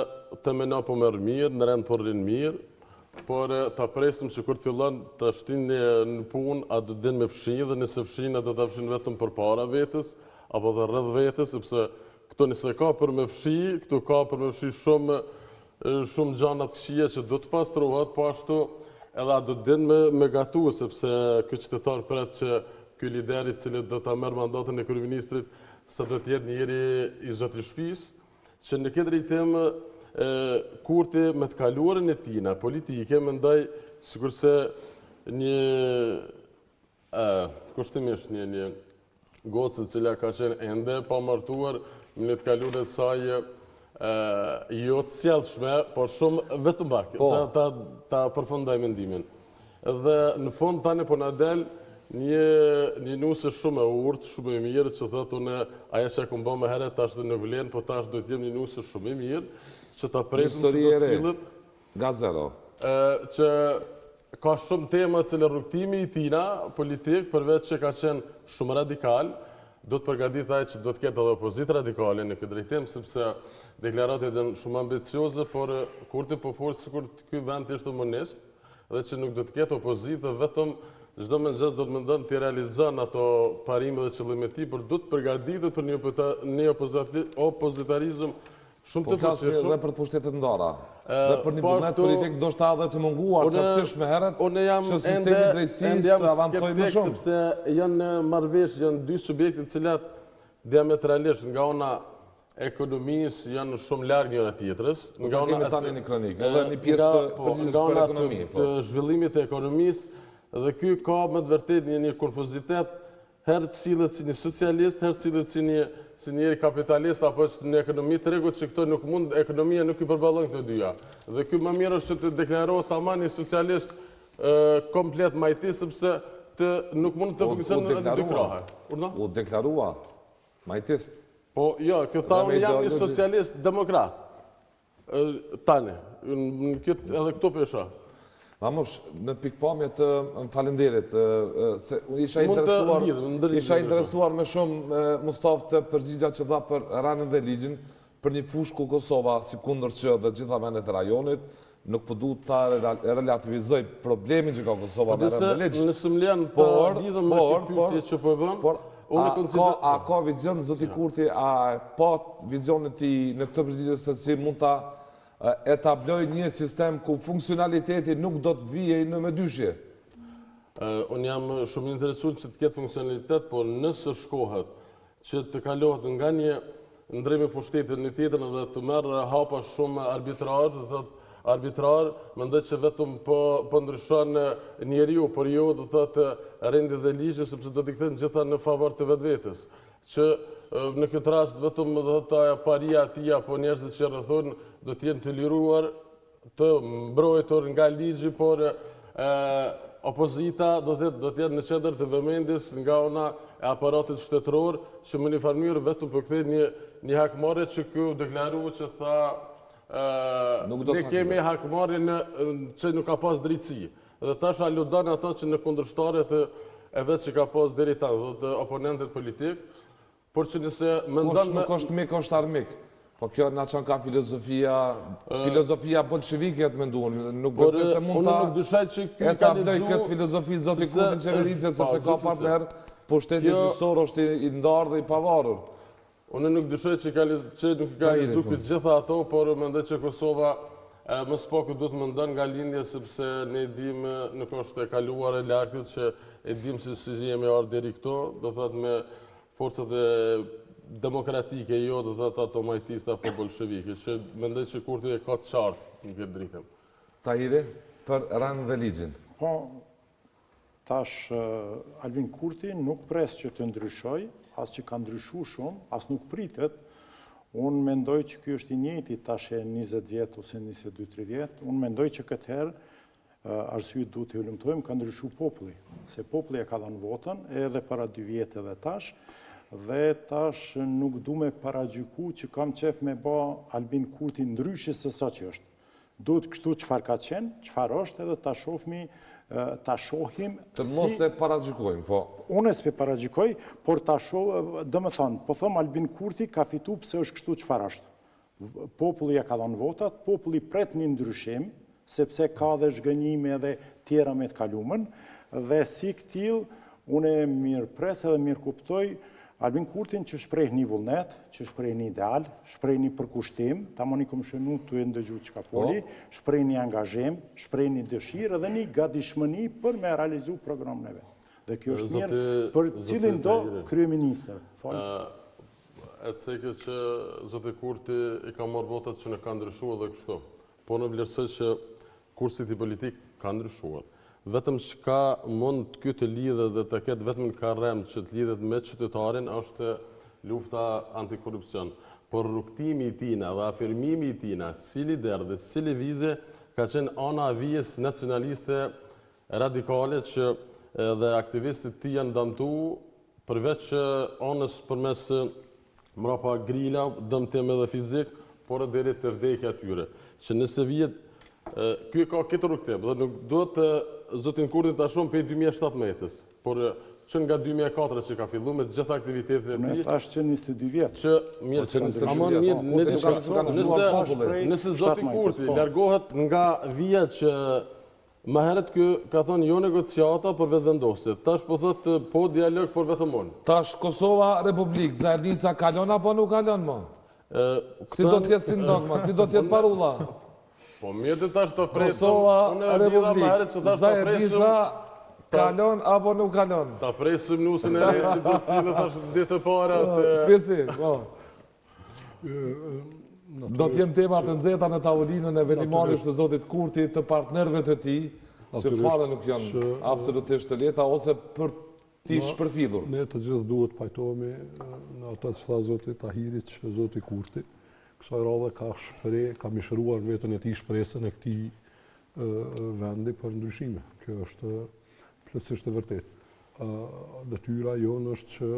të mena po merr mirë, në rend po rrin mirë, por ta presim që kur të fillon të shtin në punë, a do të din me fshi dhe nëse fshin do ta fshin vetëm përpara vetes apo dhe rreth vetes, sepse këto nëse ka për me fshi, këtu ka për me fshi shumë gjana të këqija që do të pastrohet, po ashtu edhe a do të din me gatu, sepse ky qytetar pret që ky lider i cili do ta merr mandatën e kryeministrit sa do të jetë njëri i zotit shtëpisë, që në këtë drejtim Kurti me të kaluarën e tina politike mendoj sikurse një kushtimisht një gocë e cila ka qenë ende pa martuar në të kaluarën e saj jo të sjellshme, por shumë vetëm pak, ta përfundoj mendimin. Dhe në fund tani po na del një nuse shumë e urtë, shumë e mirë, që thotë unë ajo që e kam bërë më herët tash do në vlen, po tash do të jem një nuse shumë e mirë, që ta presim se do të sillet. Gazero. Që ka shumë tema që rrugtimi i tina politik, përveç që ka qenë shumë radikal, do të përgatit ai që do të ketë edhe opozitë radikale në këtë drejtim, sepse deklaratat janë shumë ambicioze, por Kurti po fol sikur ky vend ishte komunist dhe që nuk do të ketë opozitë, vetëm çdo mëngjes do të mendon të realizon ato parime dhe qëllimet e tij, por do të përgatitet për një opozitarizëm shumë të fuqishëm. Dhe për pushtetet ndara. Dhe për një vullnet politik ndoshta edhe të munguar çfarësisht më herët që sistemi i drejtësisë të avancojë më shumë. Sepse janë marrëveshje, janë dy subjekte të cilat diametralisht nga ana ekonomisë janë shumë larg njëra tjetrës, nga ana tani një kronik, edhe një pjesë të përgjithshme për ekonomi, të zhvillimit të ekonomisë. Dhe ky ka me të vërtet një konfuzitet, herë të sillet si një socialist, herë të sillet si një kapitalist apo në ekonomi tregut që këto nuk mund, ekonomia nuk i përballon këto dyja. Dhe ky më mirë është që të deklarohet tamam një socialist komplet majti, sepse nuk mund të funksionë në dy krahe. U deklarua majtist. Po jo, kjo tha unë jam një socialist demokrat. Tani, edhe këto pesha. Mamosh, në pikpamje të falenderit, isha interesuar me shumë Mustaf të përgjigja që dha për ranin dhe ligjin, për një fushë ku Kosova, si kundër që dhe gjitha vendet e rajonit, nuk përdu ta relativizoj problemin që ka Kosova me ranin dhe ligj. Nësë më lenë të lidhëm me këtë pyetje që po e bënë, a ka vizion, zoti Kurti, a pa vizionet ti në këtë përgjigje se si mund ta etabloj një sistem ku funksionaliteti nuk do të vijej në mëdyshje? Unë jam shumë interesuar që të ketë funksionalitet, por nëse shkohet që të kalohet nga një ndrimi pushtetit në tjetër dhe të merë hapa shumë arbitrar, do thotë arbitrar, mendoj që vetëm po ndryshon njeriu, por jo do thotë rendi dhe ligji, sepse do t'i kthejnë gjitha në favor të vetvetes. Që në këtë rast vetëm do thotë paria e tij apo njerëzit që rrethon do të jenë të liruar, të mbrojtur nga ligji, por opozita do të jetë në qendër të vëmendjes nga ana e aparatit shtetëror, që në një farë mënyrë vetëm po kthejnë një hakmarrje që ky u deklarua që tha ne kemi hakmarrjen që nuk ka pas drejtësi. Dhe tash aludon ato që në kundërshtarët e vetë që ka pas deri tani, të oponentët politik, por që nëse mendon nuk është mik, është armik. Po kjo na çon ka filozofia bolshevike të menduar, nuk besoj se mund ta. Unë nuk dyshoj që ky ka lexuar këtë filozofi zoti Kurti Qeveridze, sepse ka partner pushteti gjyqësor është i ndarë dhe i pavarur. Unë nuk dyshoj që nuk ka lexuar këtë gjitha ato, por mendoj që Kosova më së paku duhet më ndonë nga lindja, sepse ne dim nuk është e kaluar e larkët që e dim se si jemi ardhur deri këto, do thotë me forcat e demokratike, jo do thotë ato majtista apo bolshevike, që mendoj që Kurti e ka të qartë në këtë drejtim. Tahiri, për rënë dhe ligjin. Po, tash Albin Kurti nuk pres që të ndryshoj, as që ka ndryshu shumë, as nuk pritet. Unë mendoj që kjo është i njëjti tash e 20 vjetë ose 22-3 vjetë. Unë mendoj që këtë herë arsyet duhet të hulumtojmë, ka ndryshu populli. Se populli e ka dhënë votën edhe para 2 vjetë edhe tash, dhe tash nuk du me paragjyku që kam qef me ba Albin Kurti ndryshe se sa që është. Duhet kështu qëfar ka qenë, qëfar është, edhe ta shohim të mos e paragjykojmë, po. Unë s'pe paragjykoj, por ta shoh, do me thonë, po thëmë Albin Kurti ka fitu pse është kështu qëfar është. Populli ja ka dhënë votat, populli pret një ndryshim, sepse ka dhe zhgënjime edhe tjera me të kalumen, dhe si këtil, unë e mirë pres edhe mirë kuptoj Albin Kurtin që shpreh një vullnet, që shpreh një ideal, shpreh një përkushtim, ta moni kom shënu të e ndëgju që ka foli, shpreh një angazhem, shpreh një dëshirë dhe një gadishmëni për me realizu programën e vetë. Dhe kjo është mirë për cilin do kryeministër. E cekë që zote Kurti i ka marrë votat që në ka ndryshuar dhe kështu, po në vlerësoj që kursit i politik ka ndryshuar. Vetëm që ka mund kjo të lidhe dhe të ketë vetëm në karem që të lidhet me qytetarin është lufta antikorupcion. Por rrugtimi i tina dhe afirmimi i tina si lider dhe si lëvizje ka qenë ana vijës nacionaliste radikale që dhe aktivistit ti janë dëmtu përveç anës përmes mrapa grila, dëmtim edhe fizik, por edhe deri të vdekja tyre. Që nëse vijet kjo ka këtë rrugtim, dhe nuk do të zotin Kurti të shumë për 2017-ës, por që nga 2004 që ka fillu me të gjitha aktivitetet e tij. Ne thash që 22 vjetë. Që mirë që nëse zoti Kurti largohet nga vija që më herët kjo ka thonë jo negociata për vetëvendosje, tash po thotë po dialog për vetëm unë. Tash Kosova Republik, Zajednica kalon apo nuk kalon më? Si do t'jetë sindagma, si do t'jetë parulla? Po mirë të tash të presëm, Kosova Republik, Zajednica kalon apo nuk kalon? Ta presim nusën e resi për cilë tash ditë para të... Pesi, po. Do t'jenë temat të nxehta në tavolinën e venimarit së zotit Kurti, të partnerëve të tij, që fare nuk janë absolutisht të lehta ose për t'i shpërfillur. Ne të gjithë duhet pajtohemi në ato që tha zoti Tahirit që zoti Kurti kësaj radhe ka mishëruar vetën e tij shpresën e këtij vendi për ndryshime. Kjo është plotësisht e vërtetë. Detyra jonë është që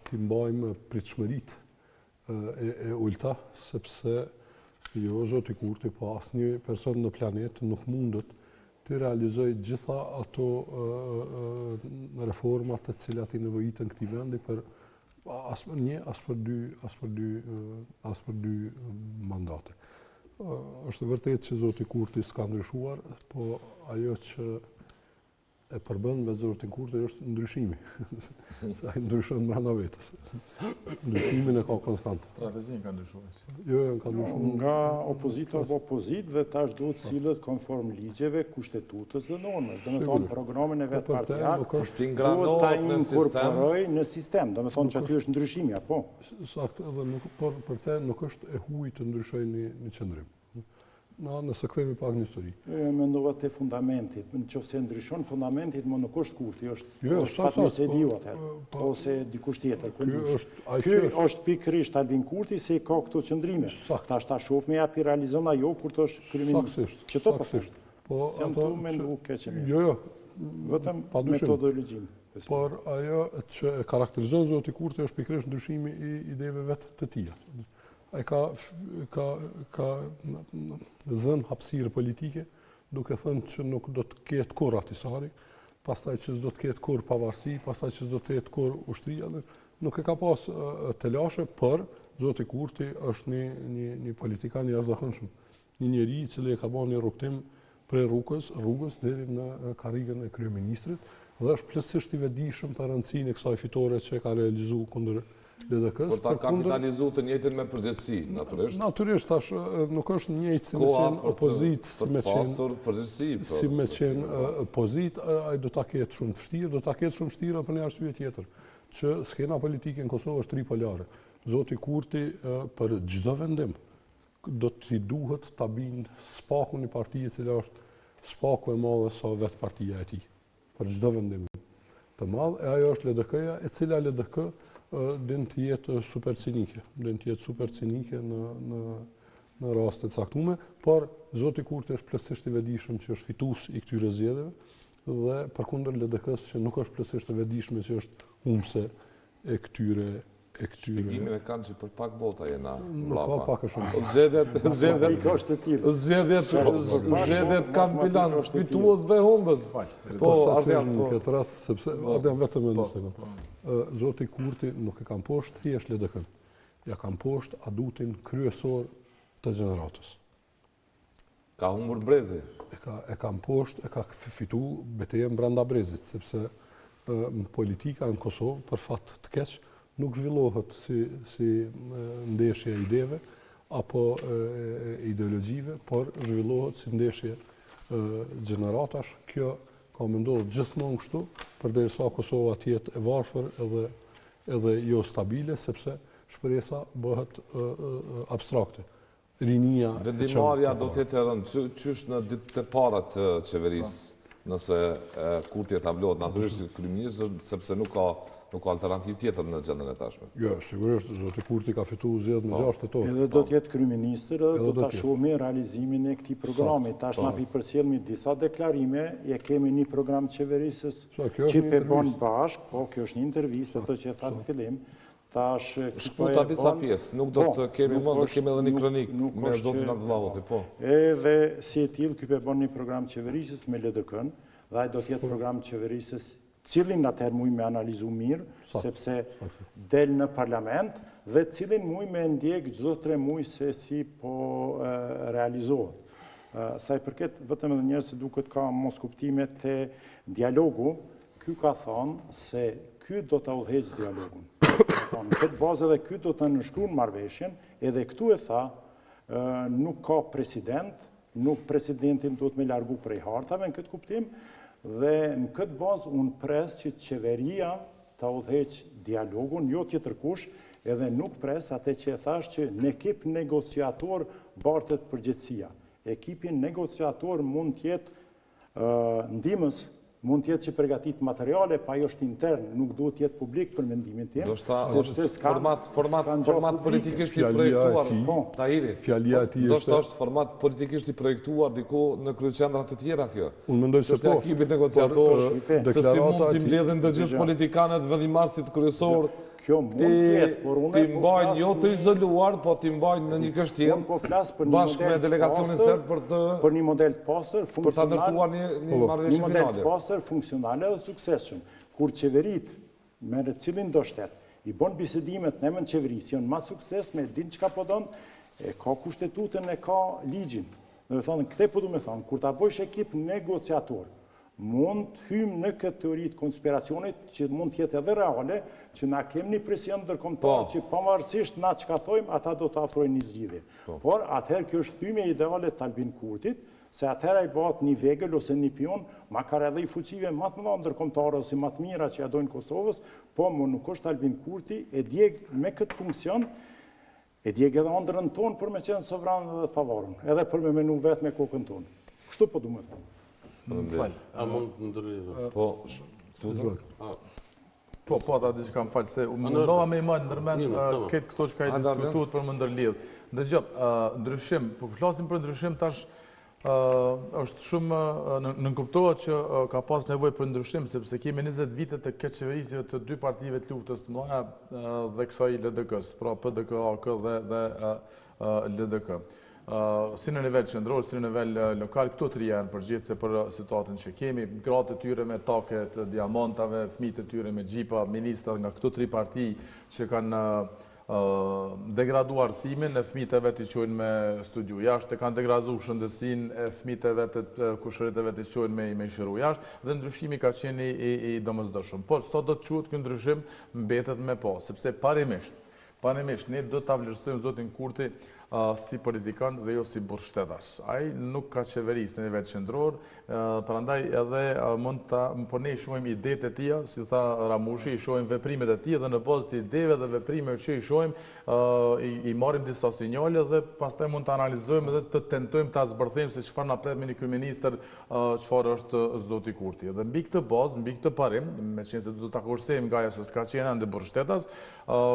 t'i mbajmë pritshmëritë e ulta, sepse jo zoti Kurti, po asnjë person në planet nuk mundet të realizoj gjitha ato reformat të cilat i nevojitën këtij vendi për as për një, as për dy mandate. Është vërtet që zoti Kurti s'ka ndryshuar, po ajo që e përbën me zotin Kurti është ndryshimi. Se ai ndryshon brenda vetës. Ndryshimin e ka konstant. Strategjin ka ndryshuar. Jo, ka ndryshuar. Nga opozita apo opozit dhe tash duhet sillet konform ligjeve, kushtetutës dhe normës. Do të thonë programin e vet partijak duhet ta inkorporoj në sistem. Do të thonë që aty është ndryshimi apo? Saktë, edhe për te nuk është e huaj të ndryshojë një qëndrim. Nëse kthehemi pak në histori. Mendova te fundamentit. Nëse ndryshon fundamentit, më nuk është Kurti, është Fatmir Ediu atëherë, ose dikush tjetër. Ky është pikërisht Albin Kurti se ka këto qëndrime. Tash ta shohmë ja pi realizon ajo kur të është kryeminist. Çto po thosh? Po ato mendu keq. Jo. Vetëm metodologjin. Por ajo që e karakterizon zoti Kurti është pikërisht ndryshimi i ideve vetë të tija. Ai ka zënë hapësirë politike, duke thënë që nuk do të ketë kur atisari, pastaj që s'do të ketë kur pavarësi, pastaj që s'do të ketë kur ushtria. Nuk e ka pas të lashe, për zoti Kurti është një politikan i jashtëzakonshëm. Një njeri i cili e ka bërë një rrugtim prej rrugës deri në karrigën e kryeministrit, dhe është plotësisht i vetëdijshëm për rëndësinë e kësaj fitore që ka realizuar kundër LDK-s. Por ta kapitalizu të njëjtën me përgjegjësi, natyrisht. Natyrisht, thash, nuk është njëjtë si me qenë opozit, si me qenë opozit, ai do ta ketë shumë të vështirë, për një arsye tjetër, që skena politike në Kosovë është tripolare. Zoti Kurti për çdo vendim do t'i duhet ta bindë spaku një partie e cila është spaku e madhe sa vetë partia e tij. Për çdo vendim të madh, e ajo është LDK-ja, e cila LDK din të jetë supercinike, në raste caktume, por zoti Kurti është plotësisht i vetëdijshëm që është fitues i këtyre zgjedhjeve dhe përkundër LDK-s që nuk është plotësisht i vetëdijshëm që është humbse e këtyre Shpjegimin e kanë që për pak vota jena mbrapa. Pak e shumë. Zgjedhjet kanë bilanc fitues dhe humbës. Po, ardhem në këtë rreth, sepse ardhem vetëm në një sekondë. Zoti Kurti nuk e kanë poshtë thjesht LDK-n. Ja kanë poshtë adutin kryesor të gjeneratës. Ka humbur Brezi. E kanë poshtë, e ka fitu betejën brenda Brezit, sepse politika në Kosovë, për fat të keq, nuk zhvillohet si ndeshje e ideve apo ideologjive, por zhvillohet si ndeshje gjeneratash. Kjo ka më ndodhur gjithmonë kështu, përderisa Kosova të jetë e varfër edhe jo stabile, sepse shpresa bëhet abstrakte. Rinia vendimarrja do të jetë e rëndë. Qysh në ditët e para të qeverisë, nëse Kurti etablohet natyrisht si kryeminist, sepse nuk ka alternativë tjetër në gjendën e tashme. Jo, sigurisht, zoti Kurti ka fituar zgjedhjet me 6 tetor. Edhe do të jetë kryeministër edhe do ta shohim realizimin e këtij programi. Tash na pi përcjellni disa deklarime, e kemi një program qeverisës që pe bën bashk, po kjo është një intervistë ato që e tha në fillim. Tash shkruta disa pjesë, nuk do të kemi më, do kemi edhe një kronik me zotin Abdullahoti, po. Edhe si e tillë ky pe bën një program qeverisës me LDK-n, dhe ai do të jetë program qeverisës cilin atëherë muj me analizu mirë, sepse del në parlament, dhe cilin muj me ndjek çdo 3 muj se si po realizohet. Sa i përket vetëm edhe njerëz se duket ka mos kuptime te dialogu, ky ka thonë se ky do ta udhëheqë dialogun. Në këtë bazë edhe ky do të nënshkruan marrëveshjen, edhe këtu e tha, nuk ka president, nuk presidentin duhet me largu prej hartave në këtë kuptim, dhe në këtë bazë unë pres që qeveria ta udhëheqë dialogun, jo tjetër kush, edhe nuk pres atë që e thash që në ekip negociator bartet përgjegjësia. Ekipi negociator mund të jetë ndihmës, mund të jetë që përgatit materiale, pa ajo është intern, nuk duhet të jetë publik për mendimin tim. Do është format politikisht i projektuar, Tahiri. Do është format politikisht i projektuar diku në kryeqendra të tjera kjo. Unë mendoj se po. Ekipit negociator, se si mund t'i mbledhin të gjithë politikanët vendimarrësit kryesor, ti mbajnë jo të izoluar, po ti mbajnë në një kështjel, bashkë me delegacionin serb për një model të pastër, për ta ndërtuar një marrëveshje finale. Një model të pastër, funksionale dhe suksesshëm. Kur qeverit me cilin do shtet, i bën bisedimet në emër të qeverisë, janë më suksesshme, din çka po don, e ka kushtetutën, e ka ligjin. Do të thonë, këtë po du me thonë, kur ta bësh ekip negociator, mund të hymë në këtë teori të konspiracionit që mund të jetë edhe reale, që na kemi një presion ndërkombëtar që pavarësisht na çka thojmë, ata do të afrojnë një zgjidhje. Por atëherë kjo është thyme ideale të Albin Kurtit, se atëherë ai bëhet një vegël ose një pion, makar edhe i fuqive më të mëdha ndërkombëtare ose më të mira që ja dojnë Kosovës, po më nuk është Albin Kurti, e djeg me këtë funksion, e djeg edhe ëndrrën tonë për me qenë sovran dhe të pavarur, edhe për me menu vetë me kokën tonë. Kështu po du me thonë. A mund të ndërlidhë? Po, ata di që kam falë, se mundova me i majtë ndërmen këtë këto që ka i diskutuat për më ndërlidhë. Dhe gjopë, ndryshim, po flasim për ndryshim tash, është shumë, nënkuptohet që ka pas nevoj për ndryshim, sepse kemi 20 vite të këtë qeverisjeve të dy partive të luftës të mëdha dhe kësaj LDK-s, pra PDK, AK dhe LDK. Si në nivel qendror, si në nivel lokal, këto të janë përgjithse për situatën që kemi, gratë të tyre me take të diamantave, fëmijët të tyre me gjipa, ministrat nga këto tri parti që kanë degraduar arsimin, e fëmijët e vetë i qojnë me studiu jashtë, kanë degraduar shëndetësinë, e fëmijët e vetë, kushërit e vetë i qojnë me shiru jashtë, dhe ndryshimi ka qenë i domosdoshëm. Por, sot do të quhet ky ndryshim mbetet me po, sepse parimisht, ne do ta vlerësojmë zotin Kurti si politikan dhe jo si burgshtetas. Ai nuk ka qeverisë në nivel qendror, prandaj edhe mund ta, por ne i shohim idetë e tija, si tha Ramushi, i shohim veprimet e tij dhe në bazë të ideve dhe veprimeve që i shohim, i marrim disa sinjale dhe pastaj mund të analizojmë dhe të tentojmë ta zbërthejmë se çfarë na pret me një kryeministër, çfarë është zoti Kurti. Dhe mbi këtë bazë, mbi këtë parim, meqense do ta kursejmë nga ajo se s'ka qenë ende burgshtetas,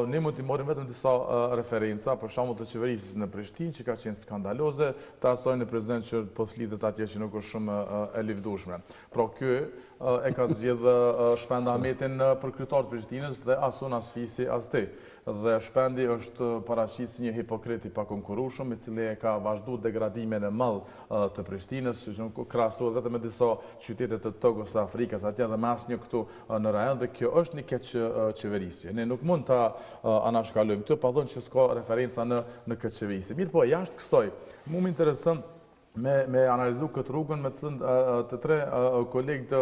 ne mund të marrim vetëm disa referenca, për shembull të qeverisë në Prishtinë, që ka qenë skandaloze, të asaj në prezident që po flitet atje që nuk është shumë e livdueshme. Pra ky e ka zgjedhë Shpend Ahmetin për kryetar të Prishtinës dhe as unë as Fisi as ti. Dhe Shpendi është paraqitur si një hipokrit i pakonkurrueshëm, i cili e ka vazhduar degradimin e madh të Prishtinës, që nuk krahasohet vetëm me disa qytete të Togos së Afrikës atje dhe me asnjë këtu në rajon, dhe kjo është një keq qeverisje. Ne nuk mund ta anashkalojmë këtë, pa thënë që s'ka referenca në këtë qeverisje. Mirë po, jashtë kësaj, mua më intereson me analizu këtë rrugën me të tre kolegë të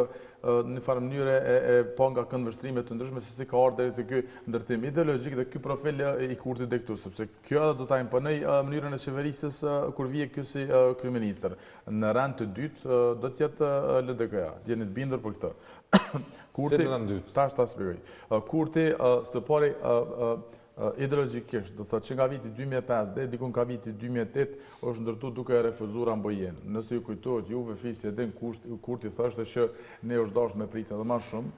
në farë mënyre e pa nga këndvështrime të ndryshme se si ka ardhur deri te ky ndërtim ideologjik dhe ky profil i Kurtit deri këtu, sepse kjo edhe do ta imponoj mënyrën e qeverisjes kur vije ky si kryeministër. Në rand të dytë do të jetë LDK-ja, jeni të bindur për këtë. Kurti, tash ta shpjegoj. Kurti së pari ideologjikisht, do të thotë që nga viti 2005 deri diku nga viti 2008 është ndërtuar duke refuzuar ambojen. Nëse ju kujtohet juve Fisi edhe Kurti thoshte që ne është dashur me pritë edhe më shumë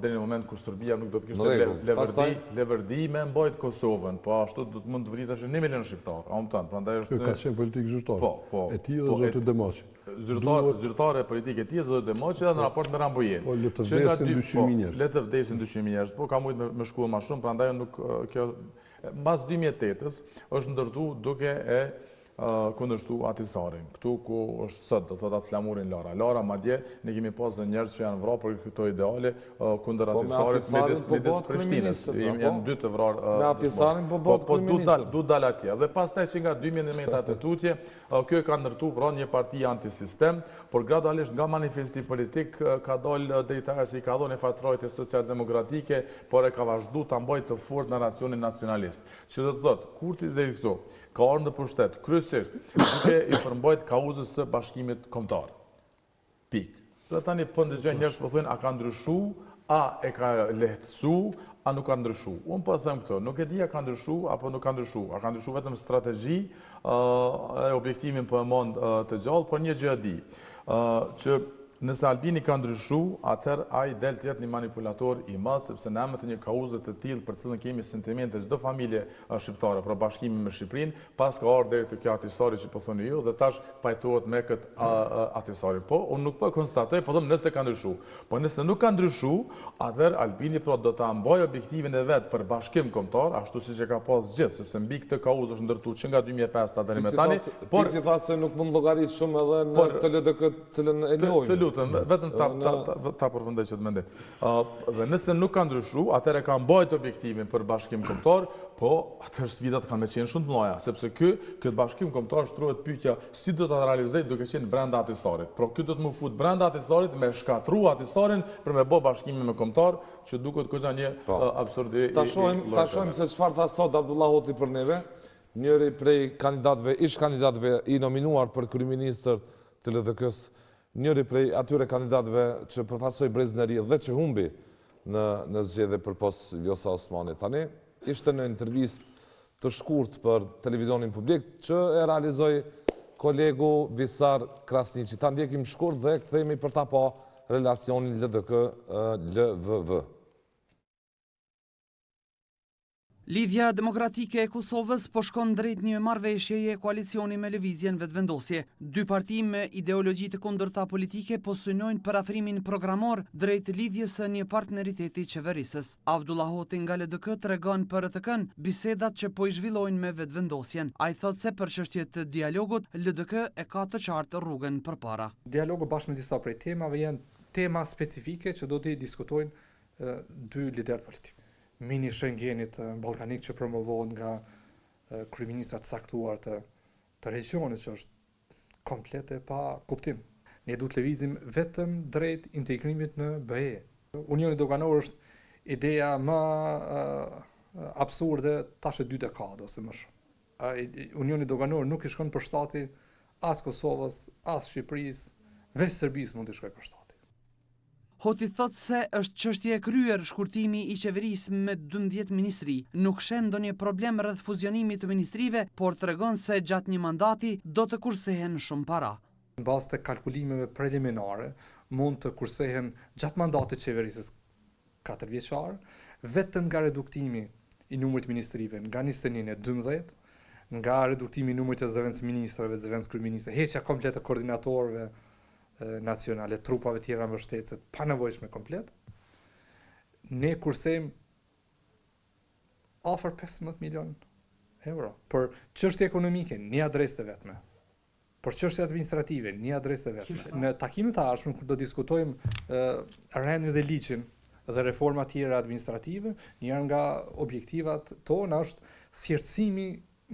deri në moment kur Serbia nuk do të kishte leverdi me mbajt Kosovën, po ashtu do të mund të vritesh 1 milion shqiptar. Prandaj është ka qenë politikë zyrtare. E tij dhe zoti Demoçi. Zyrtare politike e tij zoti Demoçi në raport me Rambojen. Po le të vdesin 200.000 njerëz. Le të vdesin 200.000 njerëz. Po ka mujt me shkuar më shumë, prandaj nuk kjo mbas 2008-s është ndërtuar duke e kundërshtu Atisarin. Këtu ku është sot, do thotë atë flamurin Lara. Lara madje ne kemi pasur njerëz që janë vrarë për këto ideale kundër Atisarit midis Prishtinës. Janë dy të vrarë. Me Atisarin po du dal atje. Dhe pastaj që nga 2011 të tutje, kjo e ka ndërtuar pra një parti antisistem, por gradualisht nga manifesti politik ka dalë drejtare që i ka dhënë fatrojtje socialdemokratike, por e ka vazhduar ta mbajë të fortë narracionin nacionalist. Që do të thotë, Kurti deri këtu ka ardhur në pushtet kryesisht duke i përmbajt kauzës së Bashkimit Kombëtar. Pikë. Dhe tani po ndëgjoj njerëz po thonë a ka ndryshuar, a e ka lehtësuar, a nuk ka ndryshuar. Unë po them këtë, nuk e di a ka ndryshuar apo nuk ka ndryshuar. A ka ndryshuar vetëm strategji, objektivin po e mund të gjallë, por një gjë e di, që nëse Albini ka ndryshuar, atëherë ai del të jetë një manipulator i madh, sepse në emër të një kauze të tillë për cilën kemi sentimente çdo familje shqiptare për bashkimin me Shqipërinë, pas ka ardhur deri te kjo Atisari që po thoni ju dhe tash pajtohet me kët Atisari. Po unë nuk po konstatoj, po them nëse ka ndryshuar. Po nëse nuk ka ndryshuar, atëherë Albini pra do ta mbajë objektivin e vet për bashkim kombëtar, ashtu siç e ka pas gjithë, sepse mbi këtë kauzë është ndërtuar që nga 2005 deri më tani, por si thasë nuk mund llogarit shumë edhe në këtë LDK cilën e njohim. minutën, vetëm ta përfundoj që të mendim. Dhe nëse nuk ka ndryshu, atëherë ka mbajt objektivin për bashkim kombëtar, po atëherë sfidat kanë me qenë shumë të mëdha, sepse këtë bashkim kombëtar shtrohet pyetja si do ta realizoj duke qenë brenda atisarit. Pra ky do të më fut brenda atisarit me shkatrua atisarin për me bë bashkimin me kombëtar, që duket goxha një absurdi. Ta shohim se çfarë tha sot Abdullah Hoti për neve, njëri prej kandidatëve, ish kandidatëve i nominuar për kryeministër të LDK-s, njëri prej atyre kandidatëve që përfaqësoi Brezneri dhe që humbi në zgjedhje përpos Vjosa Osmanit. Tani ishte në intervistë të shkurt për televizionin publik që e realizoi kolegu Visar Krasniqi. Ta ndjekim shkurt dhe kthehemi për ta pa relacionin LDK-LVV. Lidhja demokratike e Kosovës po shkon drejt një marrëveshjeje koalicioni me lëvizjen vetëvendosje. Dy parti me ideologji të kundërta politike po synojnë për afrimin programor drejt lidhjes së një partneriteti qeverisës. Abdullah Hoti nga LDK tregon për RTK-n bisedat që po i zhvillojnë me vetëvendosjen. Ai thotë se për çështjet të dialogut LDK e ka të qartë rrugën përpara. Dialogu bashkë me disa prej temave janë tema specifike që do t'i diskutojnë dy liderë politikë. Mini Schengenit ballkanik që promovohet nga kryeministrat saktuar të regionit, që është komplet e pa kuptim. Ne duhet lëvizim vetëm drejt integrimit në BE. Unioni doganor është ideja më absurde tash e 2 dekada ose më shumë. Unioni doganor nuk i shkon për shtati as Kosovës, as Shqipërisë, veç Serbisë mund të shkojë për shtati. Hoti thotë se është çështje e kryer shkurtimi i qeverisë me 12 ministri. Nuk shen ndonjë problem rreth fuzionimit të ministrive, por tregon se gjatë një mandati do të kursehen shumë para. Në bazë të kalkulimeve preliminare, mund të kursehen gjatë mandatit qeverisës 4 vjeçar, vetëm nga reduktimi i numrit ministrive nga 21 e 12, nga reduktimi i numrit të zëvendësministrave, zëvendëskryeministrave, heqja komplet e koordinatorëve nacionale, trupave tjera mbështetëse pa nevojshme komplet, ne kursejmë afër 15 milion euro. Për çështje ekonomike, një adresë të vetme. Për çështje administrative, një adresë të vetme. Në takimet e ardhshme, kur do diskutojmë rendin dhe ligjin dhe reforma tjera administrative, njëra nga objektivat tona është thjerësimi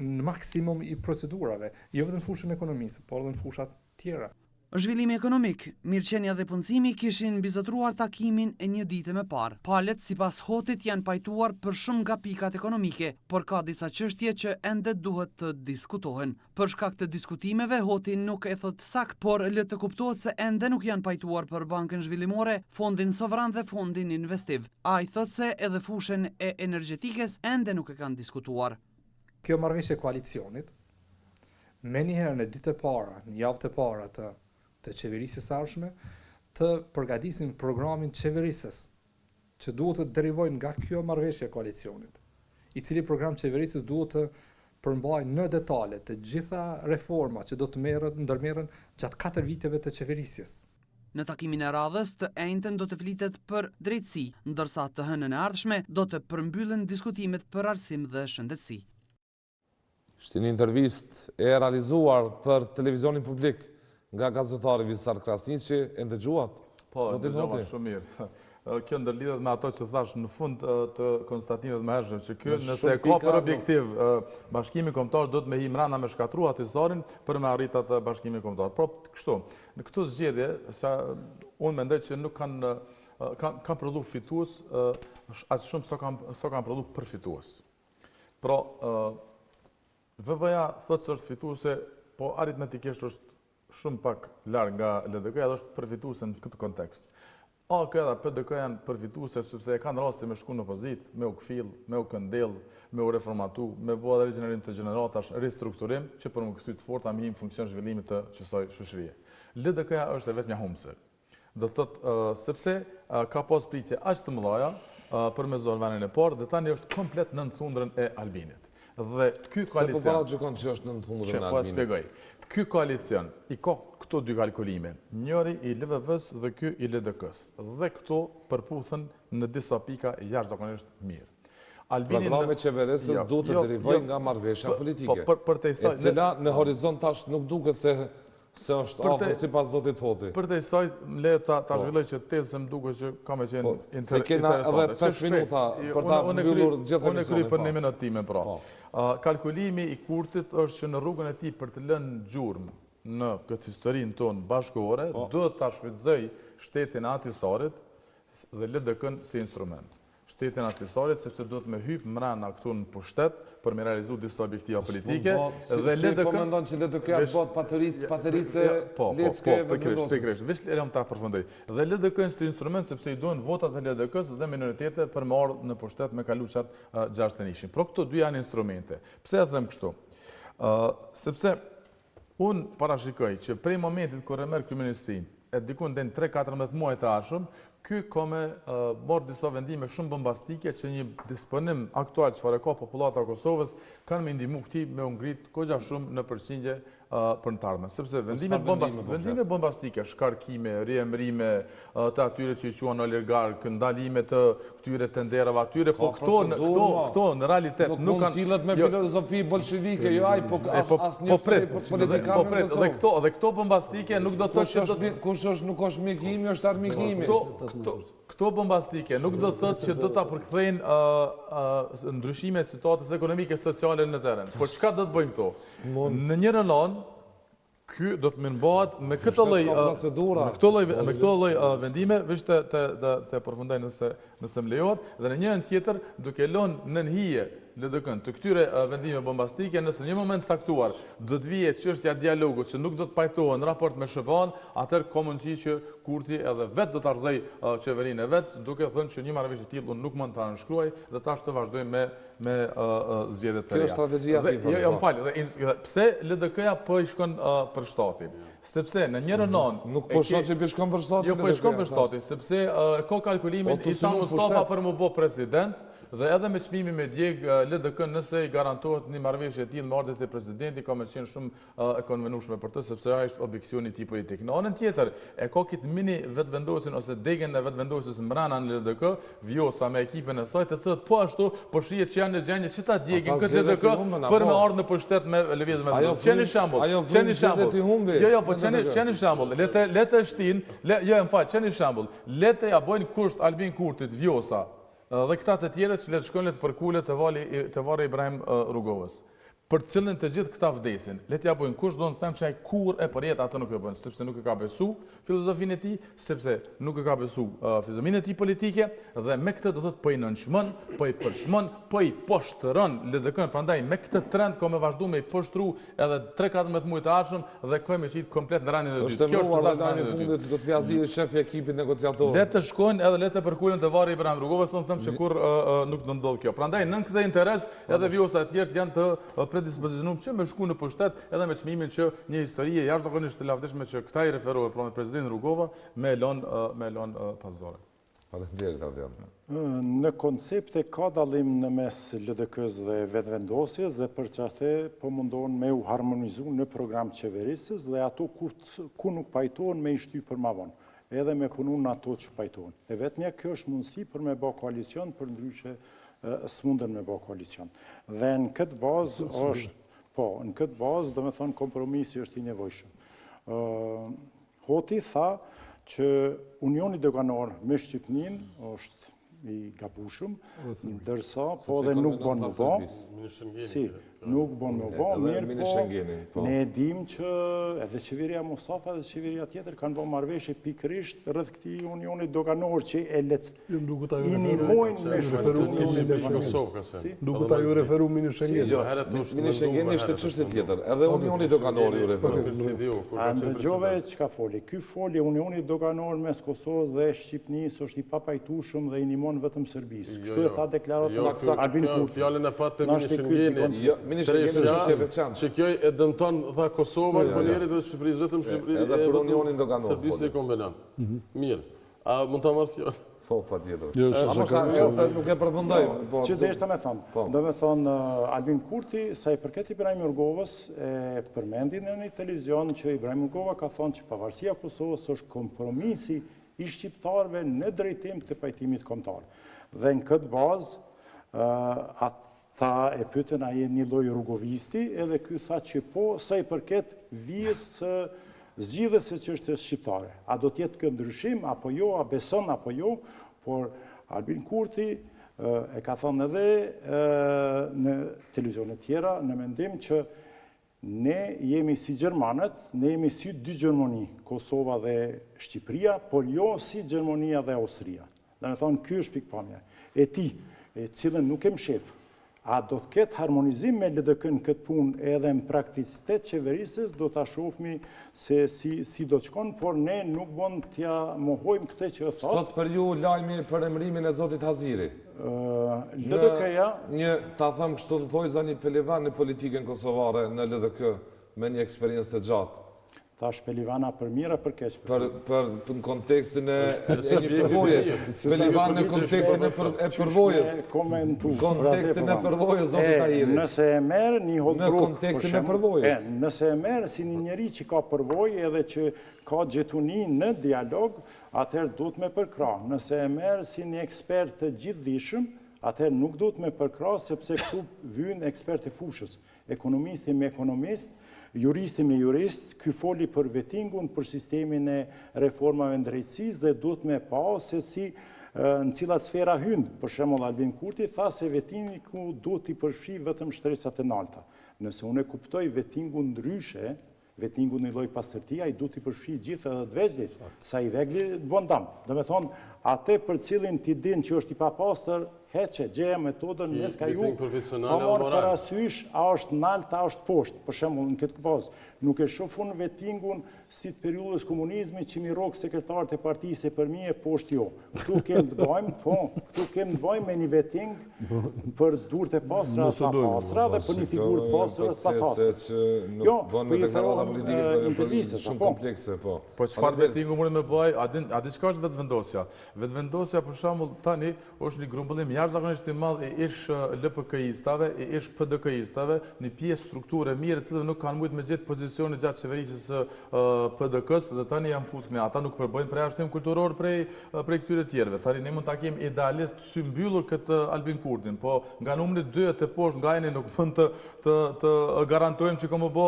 në maksimum i procedurave, jo vetëm në fushën e ekonomisë, por edhe në fushat tjera. Zhvillimi ekonomik, mirëqenia dhe punësimi kishin mbizotruar takimin e një dite më parë. Palët, sipas Hotit, janë pajtuar për shumë nga pikat ekonomike, por ka disa çështje që ende duhet të diskutohen. Për shkak të diskutimeve, Hoti nuk e thot sakt, por le të kuptohet se ende nuk janë pajtuar për Bankën Zhvillimore, Fondin Sovran dhe Fondin Investiv. Ai thot se edhe fushën e energjetikës ende nuk e kanë diskutuar. Kjo marrëveshje koalicionit, me njëherë në ditë e para, në javët e para të qeverisës së ardhshme, të përgatisin programin qeverisës, që duhet të derivojnë nga kjo marrëveshje e koalicionit, i cili program qeverisës duhet të përmbajë në detale të gjitha reforma që do të ndërmerren gjatë 4 viteve të qeverisjes. Në takimin e radhës të enjten do të flitet për drejtësi, ndërsa të hënën e ardhshme do të përmbyllen diskutimet për arsim dhe shëndetësi. Ishte një intervistë e realizuar për televizionin publik nga gazetari Visar Krasniqi, e ndëgjuat? Po, ndëgjuat shumë mirë. Kjo ndërlidhet me ato që thash në fund të konstatimit më hershëm, që kjo nëse ka për objektiv bashkimi kombëtar do të me hi mrena me shkatru atisarin për me arrit atë bashkimi kombëtar. Pro, kështu, në këto zgjedhje, unë mendoj që nuk kanë prodhu fitues, aq shumë sa kanë prodhu përfitues. Pro, VV-ja thotë se është fituese, po aritmetikisht është shumë pak larg nga LDK-ja dhe është përfituese në këtë kontekst. AK dhe PDK janë përfituese sepse e kanë rastin me shku në opozit, me u kfill, me u këndell, me u reformatu, me bua dhe regenerim të gjeneratash, restrukturim, që për më këthy të forta mi në funksion zhvillimit të qësoj shoqërie. LDK-ja është e vetëmja humse. Do të thotë sepse ka pas pritje aq të mëdha për me zolvanin e parë dhe tani është komplet nën thundrën e Albinit. Dhe ky koalicion, se po para gjykon që është nën thundrën e Albinit. Shpjegoj. Ky koalicion i ka këto dy kalkulime, njëri i LVV-s dhe ky i LDK-s, dhe këto përputhen në disa pika jashtëzakonisht mirë. Programe qeverisës duhet të derivojnë nga marrëveshja politike, e cila në horizont tash nuk duket se Se është afër si pas zotit Hoti. Për të saj, le ta zhvilloj që tezë se më duke që ka me qenë Se kena edhe 5 minuta për ta mbyllur gjithë Unë e kry për një emisionin. minut time, pra. Kalkulimi i Kurtit është që në rrugën e tij për të lënë gjurmë në këtë historinë tonë bashkëore, do ta shfrytëzoj shtetin atisarit dhe LDK-n si instrument. Shtetin atisarit sepse do të me hyp mrena këtu në pushtet për me realizu disa objektiva politike dhe LDK po mendon që LDK-ja bëhet paterice Lecke pikërisht, veç e ta përfundoj. Dhe LDK-n si instrument sepse i duhen votat e LDK-s dhe minoritete për me ardhur në pushtet me kalu qatë 6 nishin. Pro këto dy janë instrumente. Pse e them kështu? Sepse unë parashikoj që prej momentit kur e merr kryeministrinë, e dikun den 3-14 muaj të ardhshëm, ky ka me marrë disa vendime shumë bombastike që një disponim aktual çfarë ka popullata e Kosovës kanë me ndihmu këtij me u ngrit goxha shumë në përqindje për të ardhmen. Sepse vendime bombastike, shkarkime, riemrime të atyre që i quhen oligark, ndalime të këtyre tenderave atyre, po këto në realitet nuk kanë sillet me filozofi bolshevike, jo ai, po asnjë politikanë. Dhe këto bombastike nuk do të thotë që kush është nuk është mik i imi, është armik i imi. Këto bombastike nuk do të thotë që do ta përkthejnë ndryshimet e situatës ekonomike e sociale në terren. Por çka do të bëjnë këto? Në njërin anë, ky do të mënbohet me këtë lloj vendime, veç të përfundoj nëse më lejohet, dhe në njërin tjetër duke lënë nën hije LDK-n të këtyre vendime bombastike, nëse në një moment caktuar do të vijë çështja dialogut që nuk do të pajtohen në raport me SHP-n, atëherë ka mundësi që Kurti edhe vetë do të arzoj qeverinë e vet, duke thënë që një marrëveshje e tillë unë nuk mund ta nënshkruaj dhe tash të vazhdoj me zgjedhjet e reja. Kjo është strategjia e tij. Jo, më fal, pse LDK-ja po i shkon për shtati? Sepse në njërin anë nuk po shoh që po shkon për shtati. Jo, po i shkon për shtati, sepse ka kalkulimin Isa Mustafa për më bë president. Dhe edhe me çmimin me djeg LDK nëse i garantohet një marrëveshje e tillë me ardhet e presidenti, ka më qenë shumë e konvenueshme për të, sepse ai është objeksioni i tij politik. Në anën tjetër, e ka këtë mini vetvendosin ose degën e vetvendosjes mbrana në LDK, Vjosa me ekipin e saj, të cilët po ashtu po shihet që janë në gjendje që ta djegin këtë LDK për me ardhur në pushtet me lëvizje me. Çeni shembull. Jo, po çeni shembull. Le të shtin, jo, më fal, çeni shembull. Le të ja bëjnë kusht Albin Kurtit, Vjosa dhe këta të tjerët që le të shkojnë të përkulet të varri Ibrahim Rugovës. Për cilën të gjithë këta vdesin. Le t'ja bojnë kush, do në them që ai kur e përjet atë nuk e bën, sepse nuk e ka besu filozofinë e tij, sepse nuk e ka besu filozofinë e tij politike dhe me këtë do thotë po i nënçmon, po i përçmon, po i poshtron LDK-n, prandaj me këtë trend ka me vazhdu me i poshtru edhe 3-14 muaj të ardhshëm dhe ka me qit komplet në ranin e dytë. Kjo është tani në fundit do të vjazë shefi i ekipit negociator. Le të shkojnë edhe le të përkulen të varri Ibrahim Rugovës, do të them që kur nuk do ndodh kjo. Prandaj nën këtë interes edhe Vjosa e tjerë janë të predispozicionuar që me shku në pushtet edhe me çmimin që një histori e jashtëzakonisht të lavdishme që këta i referohet pra me presidentin Rugova me lon pasdore. Faleminderit Adrian. Në koncepte ka dallim në mes LDK-s dhe vetvendosjes dhe për çfarë po mundohen me u harmonizu në program qeverisës dhe ato ku nuk pajtohen me i shty për ma vonë, edhe me punu në ato që pajtohen. E vetmja kjo është mundësi për me bë koalicion, për ndryshe s'mundën me bë koalicion. Dhe në këtë bazë është, në këtë bazë do me thonë kompromisi është i nevojshëm. Hoti tha që Unioni Doganor me Shqipëninë është i gabushëm, ndërsa po dhe nuk bon më bo. Si, nuk bon më bo, mirë po ne dim që edhe qeveria Mustafa dhe qeveria tjetër kanë bo marrëveshje pikërisht rreth këtij Unioni Doganor që e let inimojnë me Shqipëninë e Kosovës. Duket ajo referu mini Schengen. Mini Schengen ishte çështje tjetër, edhe Unioni Doganor ju referu. A ndëgjove çka foli? Ky foli Unioni Doganor mes Kosovës dhe Shqipënisë është i papajtueshëm dhe inimon vetëm Serbisë. Kështu e tha deklaratë Albin Kurti. Fjalën e patë mini Schengenit. Mini Schengen është e veçantë. Që kjo e dëmton tha Kosova, Kolerit dhe Shqipërisë vetëm Shqipërisë. Edhe për Unionin Doganor. Serbisë e kombinat. Mirë. A mund ta marr fjalën? Po, patjetër. Jo, nuk e përfundoj. Që deshta me thonë. Do me thonë Albin Kurti, sa i përket Ibrahim Rugovës, e përmendin në një televizion që Ibrahim Rugova ka thonë që pavarësia Kosovës është kompromisi i shqiptarëve në drejtim të pajtimit kombëtar. Dhe në këtë bazë, tha e pyetën a je një lloj rugovisti, edhe ky tha që po, sa i përket vijës zgjidhëse çështjes shqiptare. A do të jetë ky ndryshim apo jo, a beson apo jo, por Albin Kurti e ka thënë edhe në televizione tjera në mendim që ne jemi si Gjermanët, ne jemi si dy Gjermani, Kosova dhe Shqipëria, por jo si Gjermania dhe Austria. Dhe në thonë, ky është pikpamja. E ti, e cilën nuk e mshef, a do të ketë harmonizim me LDK në këtë punë edhe në prakticitet qeverisës, do të shofmi se si do të shkonë, por ne nuk bon t'ja mohojmë këte që e thotë. Sot për ju lajmi për emrimin e Zotit Haziri. LDK-ja... Ta thëmë kështu në thojza një pelivan në politikën kosovare në LDK me një eksperiencë të gjatë. Ta shpelivana për mira për keq. Për në kontekstin e një përvoje. Pelivan në kontekstin e përvojës. Kontekstin e përvojës, Zotit Haziri. Nëse e merë një hodbruk... Në kontekstin e përvojës. Nëse e merë si një njeri që ka përvojë edhe që ka gjetuni në dialog, atëherë duhet me përkra. Nëse e merë si një ekspert të gjithdijshëm, atëherë nuk duhet me përkra, sepse këtu vynë ekspert e fushës. Ekonomisti me ekonomist, juristi me jurist, ky foli për vetingun, për sistemin e reformave në drejtësisë dhe duhet me pa se si në cilat sfera hyndë. Për shembull Albin Kurti tha se vetingu duhet i përfshi vetëm shtresat e nalta. Nëse unë e kuptoj vetingun ndryshe, vetingun në lloj pastërtia, i duhet i përfshi gjithë edhe të vegjlit, sa i vegli të bon dam. Do me thonë, atë për cilin ti din që është i papastër, heqe, gjeja metodën, nes ka ju, pa marë parasysh, a është nalt, a është poshtë. Për shembull, në këtë bazë, nuk e shofun vetingun si të periudhës komunizmi që mi rokë sekretarët e partisë e për mi e poshtë jo. Këtu kemë të bëjmë, këtu kemë të bëjmë me një veting për durët e pastra të pastra dhe për një figurë të pastra të patastra. Jo, për i ferohëm intervjisës, shumë komplekse, po. Po çfarë vetingu mund me bëj, a di çka është vetvendosja? Vetvendosja për shembull tani është një grumbullim jashtëzakonisht i madh e ish LPK-istave, e ish PDK-istave, një pjesë strukture mirë, cilëve nuk kanë mujtë me gjetë pozicione gjatë qeverisjes së PDK-s dhe tani janë futur këne. Ata nuk përbëjnë përjashtim kulturor prej këtyre tjerëve. Tani ne mund ta kemi idealist sy mbyllur këtë Albin Kurtin, po nga numri 2 të poshtë ngajni nuk mund të garantojmë që komo bë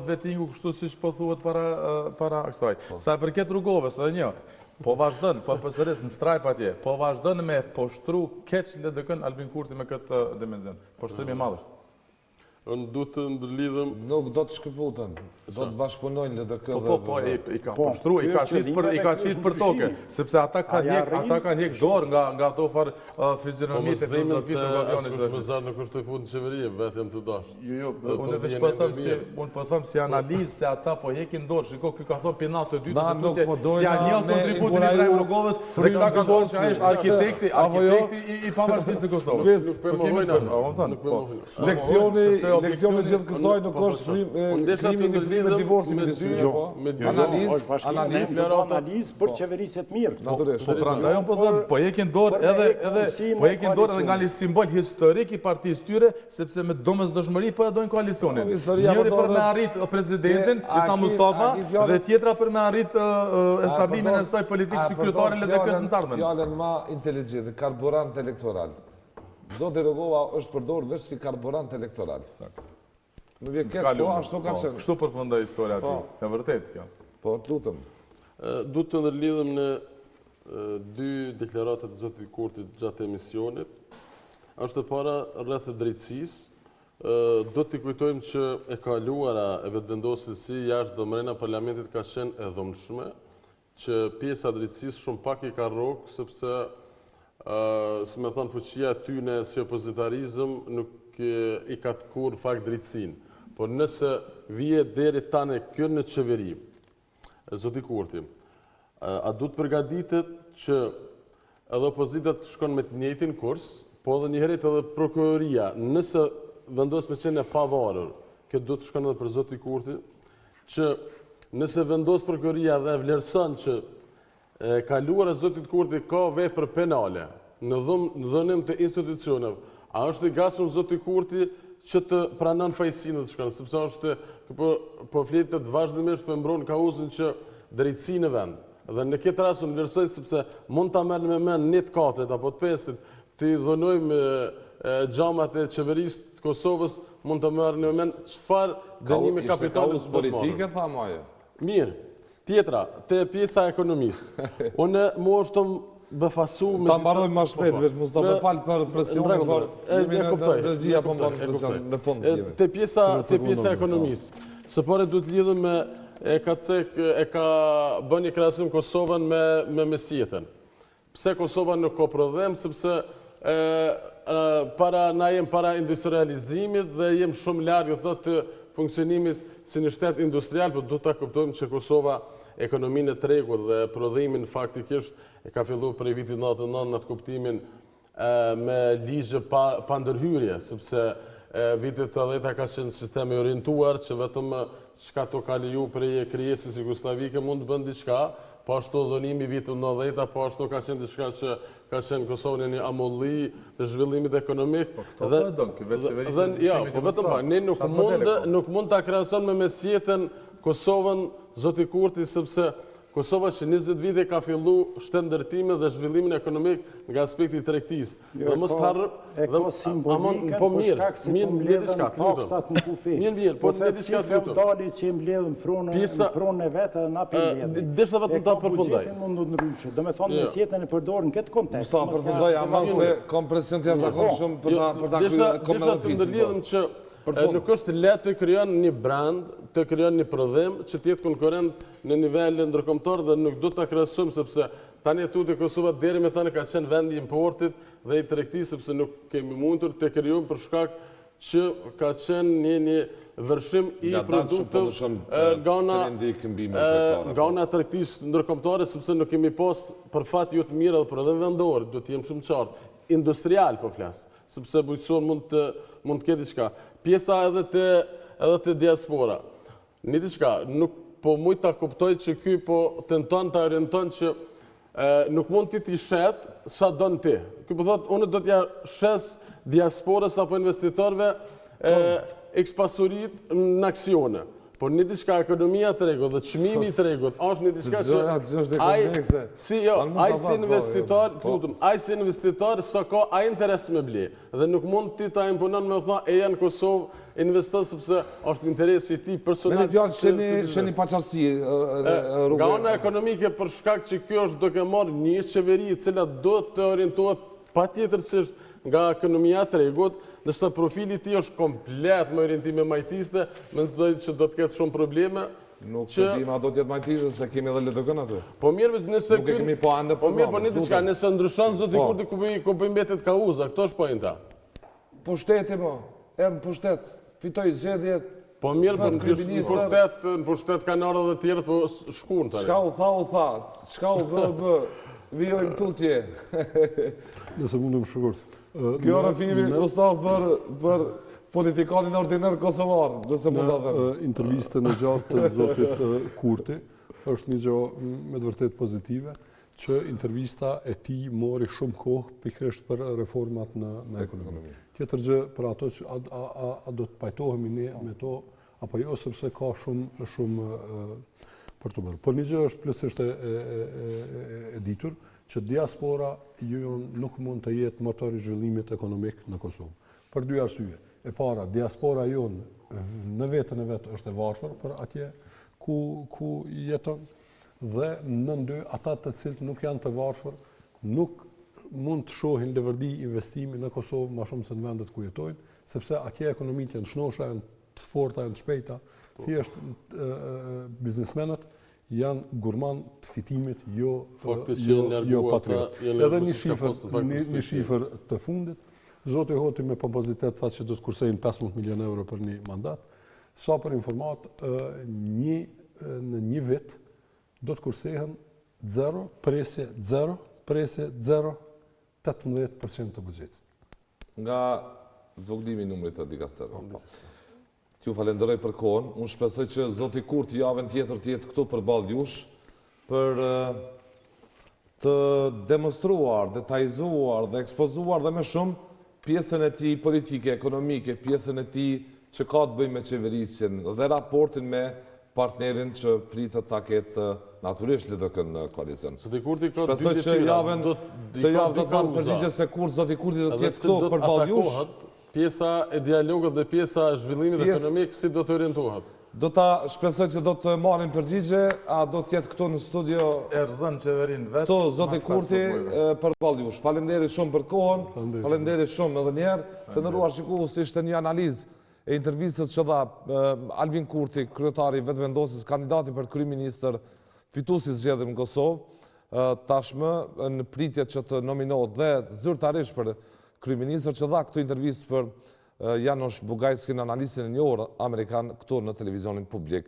vetingu kështu siç po thuhet para kësaj. Sa e përket rrugovës, edhe një. Po vazhdon, po përsëris në strajp atje, po vazhdon me poshtru keq LDK-n Albin Kurti me këtë dimenzion. Poshtrimi i madh është. Unë du të ndërlidhëm... Nuk do të shkëputën, do të bashkëpunojnë LDK dhe... Po, i ka poshtru, i ka qit për toke, sepse ata kanë hjek dorë nga ato farë fizionomit e filozofit të gavionit. Po më zarë në kështu i fut në qeverie, vetëm të dashtë. Jo, unë veç po thëmë si analizë se ata po hekin dorë, shiko, kjo ka thonë pinat të dytë, si janë një kontributin i Ibrahim Rrogovës, dhe këta ka thonë që a është arkitekti i pavarësisë së Kosovës. Leksioni gjithë kësaj nuk është krimi një frim e divorci me dyja, po? Analizë për qeveriset mirë. Po prandaj unë po thëmë, po hekin dorë edhe nga një simbol historik i partisë tyre, sepse me domosdoshmëri po e dojnë koalicionin. Njëri për me arrit presidentin, Isa Mustafa, dhe tjetra për me arrit establimin e saj politikë si kryetari LDK-s në tardhmen. Fjallën ma inteligjent, karburant elektoral. Do të Rrogova është përdorë veç si karburant elektoral. Më vje keq, po ashtu ka qenë. Kështu përfundoi historia ati, e vërtet kjo. Po, të lutëm. Du të ndërlidhëm në 2 deklaratat të zotit Kurtit gjatë emisionit. Është e para rreth e drejtësisë. Do t'i kujtojmë që e kaluara e vetëvendosjes si jashtë dhe mrena parlamentit ka qenë e dhomshme, që pjesa drejtësisë shumë pak i ka rrokë, sepse si me thonë fuqia tyne si opozitarizm nuk i ka të kur fakt drejtsin. Por nëse vije deri tane kjo në qeveri, zoti Kurti, a du të përgatitet që edhe opozitat shkon me të njëjtin kurs, po edhe njëherit edhe prokuroria, nëse vendos me qenë e pavarur, kjo du të shkon edhe për zoti Kurti, që nëse vendos prokuroria dhe vlerëson që kaluar e zotit Kurti ka vepër penale në dhënim të institucioneve, a është i gatshëm zoti Kurti që të pranon fajësinë të shkon, sepse është po flitet vazhdimisht për mbron kauzën që drejtësi në vend. Dhe në këtë rast unë vlerësoj sepse mund ta merrni me mend një të katërt apo të pestit, të dhënojmë xhamat e qeverisë të Kosovës, mund të merrni me mend çfarë dënimi kapitalit politike pa maje. Mirë. Tjetra, te pjesa e ekonomisë. Unë më është befasu me ta mbarojmë më shpejt, veç mos ta falë për presionin, por jemi në Belgjia po mban presion në fund jemi. Te pjesa e ekonomisë. Së pari duhet lidhëm me e ka bën një krahasim Kosovën me mesjetën. Pse Kosova nuk ka prodhem, sepse na jem para industrializimit dhe jem shumë larg të funksionimit si një shtet industrial, por duhet ta kuptojmë që Kosova ekonominë e tregut dhe prodhimin faktikisht e ka filluar prej vitit 99 në atë kuptimin me ligje pa ndërhyrje, sepse vitet 80 ka qenë sistemi orientuar që vetëm çka to ka leju prej krijesës jugosllavike mund të bën diçka, po ashtu dhënimi vitit 90, po ashtu ka qenë diçka që ka qenë Kosovë një amolli të zhvillimit ekonomik. Po vetëm ne nuk mund ta krahasojmë me mesjetën Kosovën, zoti Kurti, sepse Kosova që 20 vite ka fillu shtetëndërtimin dhe zhvillimin ekonomik nga aspekti i tregtisë. Dhe mos harro po simbolikën po shkak se po mbledhen taksat në kufi. Po ne diçka feudali që i mbledhën pronën e vet edhe na mbledhin. Desha vetëm ta përfundoj. Mund të ndryshë. Domethënë mesjetën e përdor në këtë kontekst. Ta përfundoj ama se kompresion të jashtëzakonshëm për ta kryer komercializmin që nuk është lehtë të krijon një brand, të krijon një prodhim që të jetë konkurrent në nivel ndërkombëtar dhe nuk do ta krahasojmë sepse tani tutje Kosova deri me tani ka qenë vendi i importit dhe i tregtisë sepse nuk kemi mundur të krijojmë për shkak që ka qenë një vërshim i produkteve nga ana e tregtisë ndërkombëtare sepse nuk kemi pas për fat jo të mirë edhe prodhim vendor, do të jem shumë qartë, industrial po flas, sepse bujqësor mund të ketë diçka. Pjesa edhe te diaspora. Një diçka, nuk po mujt ta kuptoj që ky po tenton ta orienton që nuk mund ti shet sa don ti. Ky po thotë unë do t'ja shes diasporës apo investitorëve ekspasurit në aksione. Por një diçka ekonomia tregut dhe çmimi i tregut është një diçka që ai si investitor sa ka ai interes me ble dhe nuk mund ti ta imponon me thonë janë Kosovë investon sepse është interesi i tij personal. Me fjalë sheni paqartësi nga ana ekonomike për shkak që ky është duke marrë një qeveri e cila do të orientohet patjetërsisht nga ekonomia e tregut. Nështë profili ti është komplet më orientime majtiste, mendoj që do të ketë shumë probleme. Nuk të dima do t'jetë majtiste, se kemi edhe LDK-n aty. Po mirë, nëse nuk e kemi po ande po një diçka, nëse ndryshon zoti Kurti ku po mbetet kauza, këto është pojenta. Pushteti mo, erë në pushtet, fitoj zgjedhjet. Po mirë, në pushtet kanë orë dhe tjerë, po shkuën tani. Çka u tha, çka u bë, vijojmë tutje. Nëse mundëm shkurt. Kjo rafimi Mustafa për politikanin ordinar kosovar, nëse mund ta them. Intervistën e gjatë të zotit Kurti është një gjë me të vërtet pozitive, që intervista e tij mori shumë kohë pikërisht për reformat në ekonomi. Tjetër gjë për ato që a do të pajtohemi ne me to apo jo, sepse ka shumë për të bërë. Por një gjë është plotësisht e ditur, që diaspora nuk mund të jetë motor i zhvillimit ekonomik në Kosovë. Për dy arsye. E para, diaspora jonë në vetën e vetë është e varfër për atje ku jeton, dhe në dy, ata të cilët nuk janë të varfër, nuk mund të shohin lëvërdi investimi në Kosovë ma shumë se në vendet ku jetojnë, sepse atje ekonomit janë shnosha, janë të forta, janë të shpejta, thjesht biznesmenët janë gurman të fitimit, jo patriot. Edhe një shifër të fundit, Zoti Hoti me pompozitet tha që do të kursejnë 15 milion euro për një mandat, sa për informat, në një vit do të kursehen 0, presje 0, 18% të budgetit. Nga zvogdimi numrit të dikastero. T'ju falenderoj për kohën, unë shpresoj që zoti Kurti javën tjetër të jetë këtu përballë jush për të demonstruar, detajzuar dhe ekspozuar dhe më shumë pjesën e tij politike, ekonomike, pjesën e tij që ka të bëjë me qeverisjen dhe raportin me partnerin që pritet ta ketë natyrisht LDK në koalicion. Shpresoj që javën do të marrë përgjigje se kur zoti Kurti do të jetë këtu përballë jush. Pjesa e dialogut dhe pjesa e zhvillimit ekonomik si do të orientohet? Do ta shpresoj që do të marrin përgjigje, a do të jetë këtu në studio Erzën qeverin vetë. këtu zoti Kurti për balë jush. Faleminderit shumë për kohën, faleminderit shumë edhe njerë. Të nderuar shikues, ishte një analizë e intervistës që dha Albin Kurti, kryetari i vetëvendosjes, kandidati për kryeministër, fituesi i zgjedhjeve në Kosovë, tashmë në pritje që të nominohet dhe zyrtarisht për kryeministër, që dha këtë intervistë për Janosh Bugajskin, analistin e njohur amerikan këtu në televizionin publik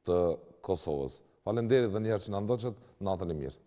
të Kosovës. Faleminderit dhe një herë që na ndoqët, natën e mirë.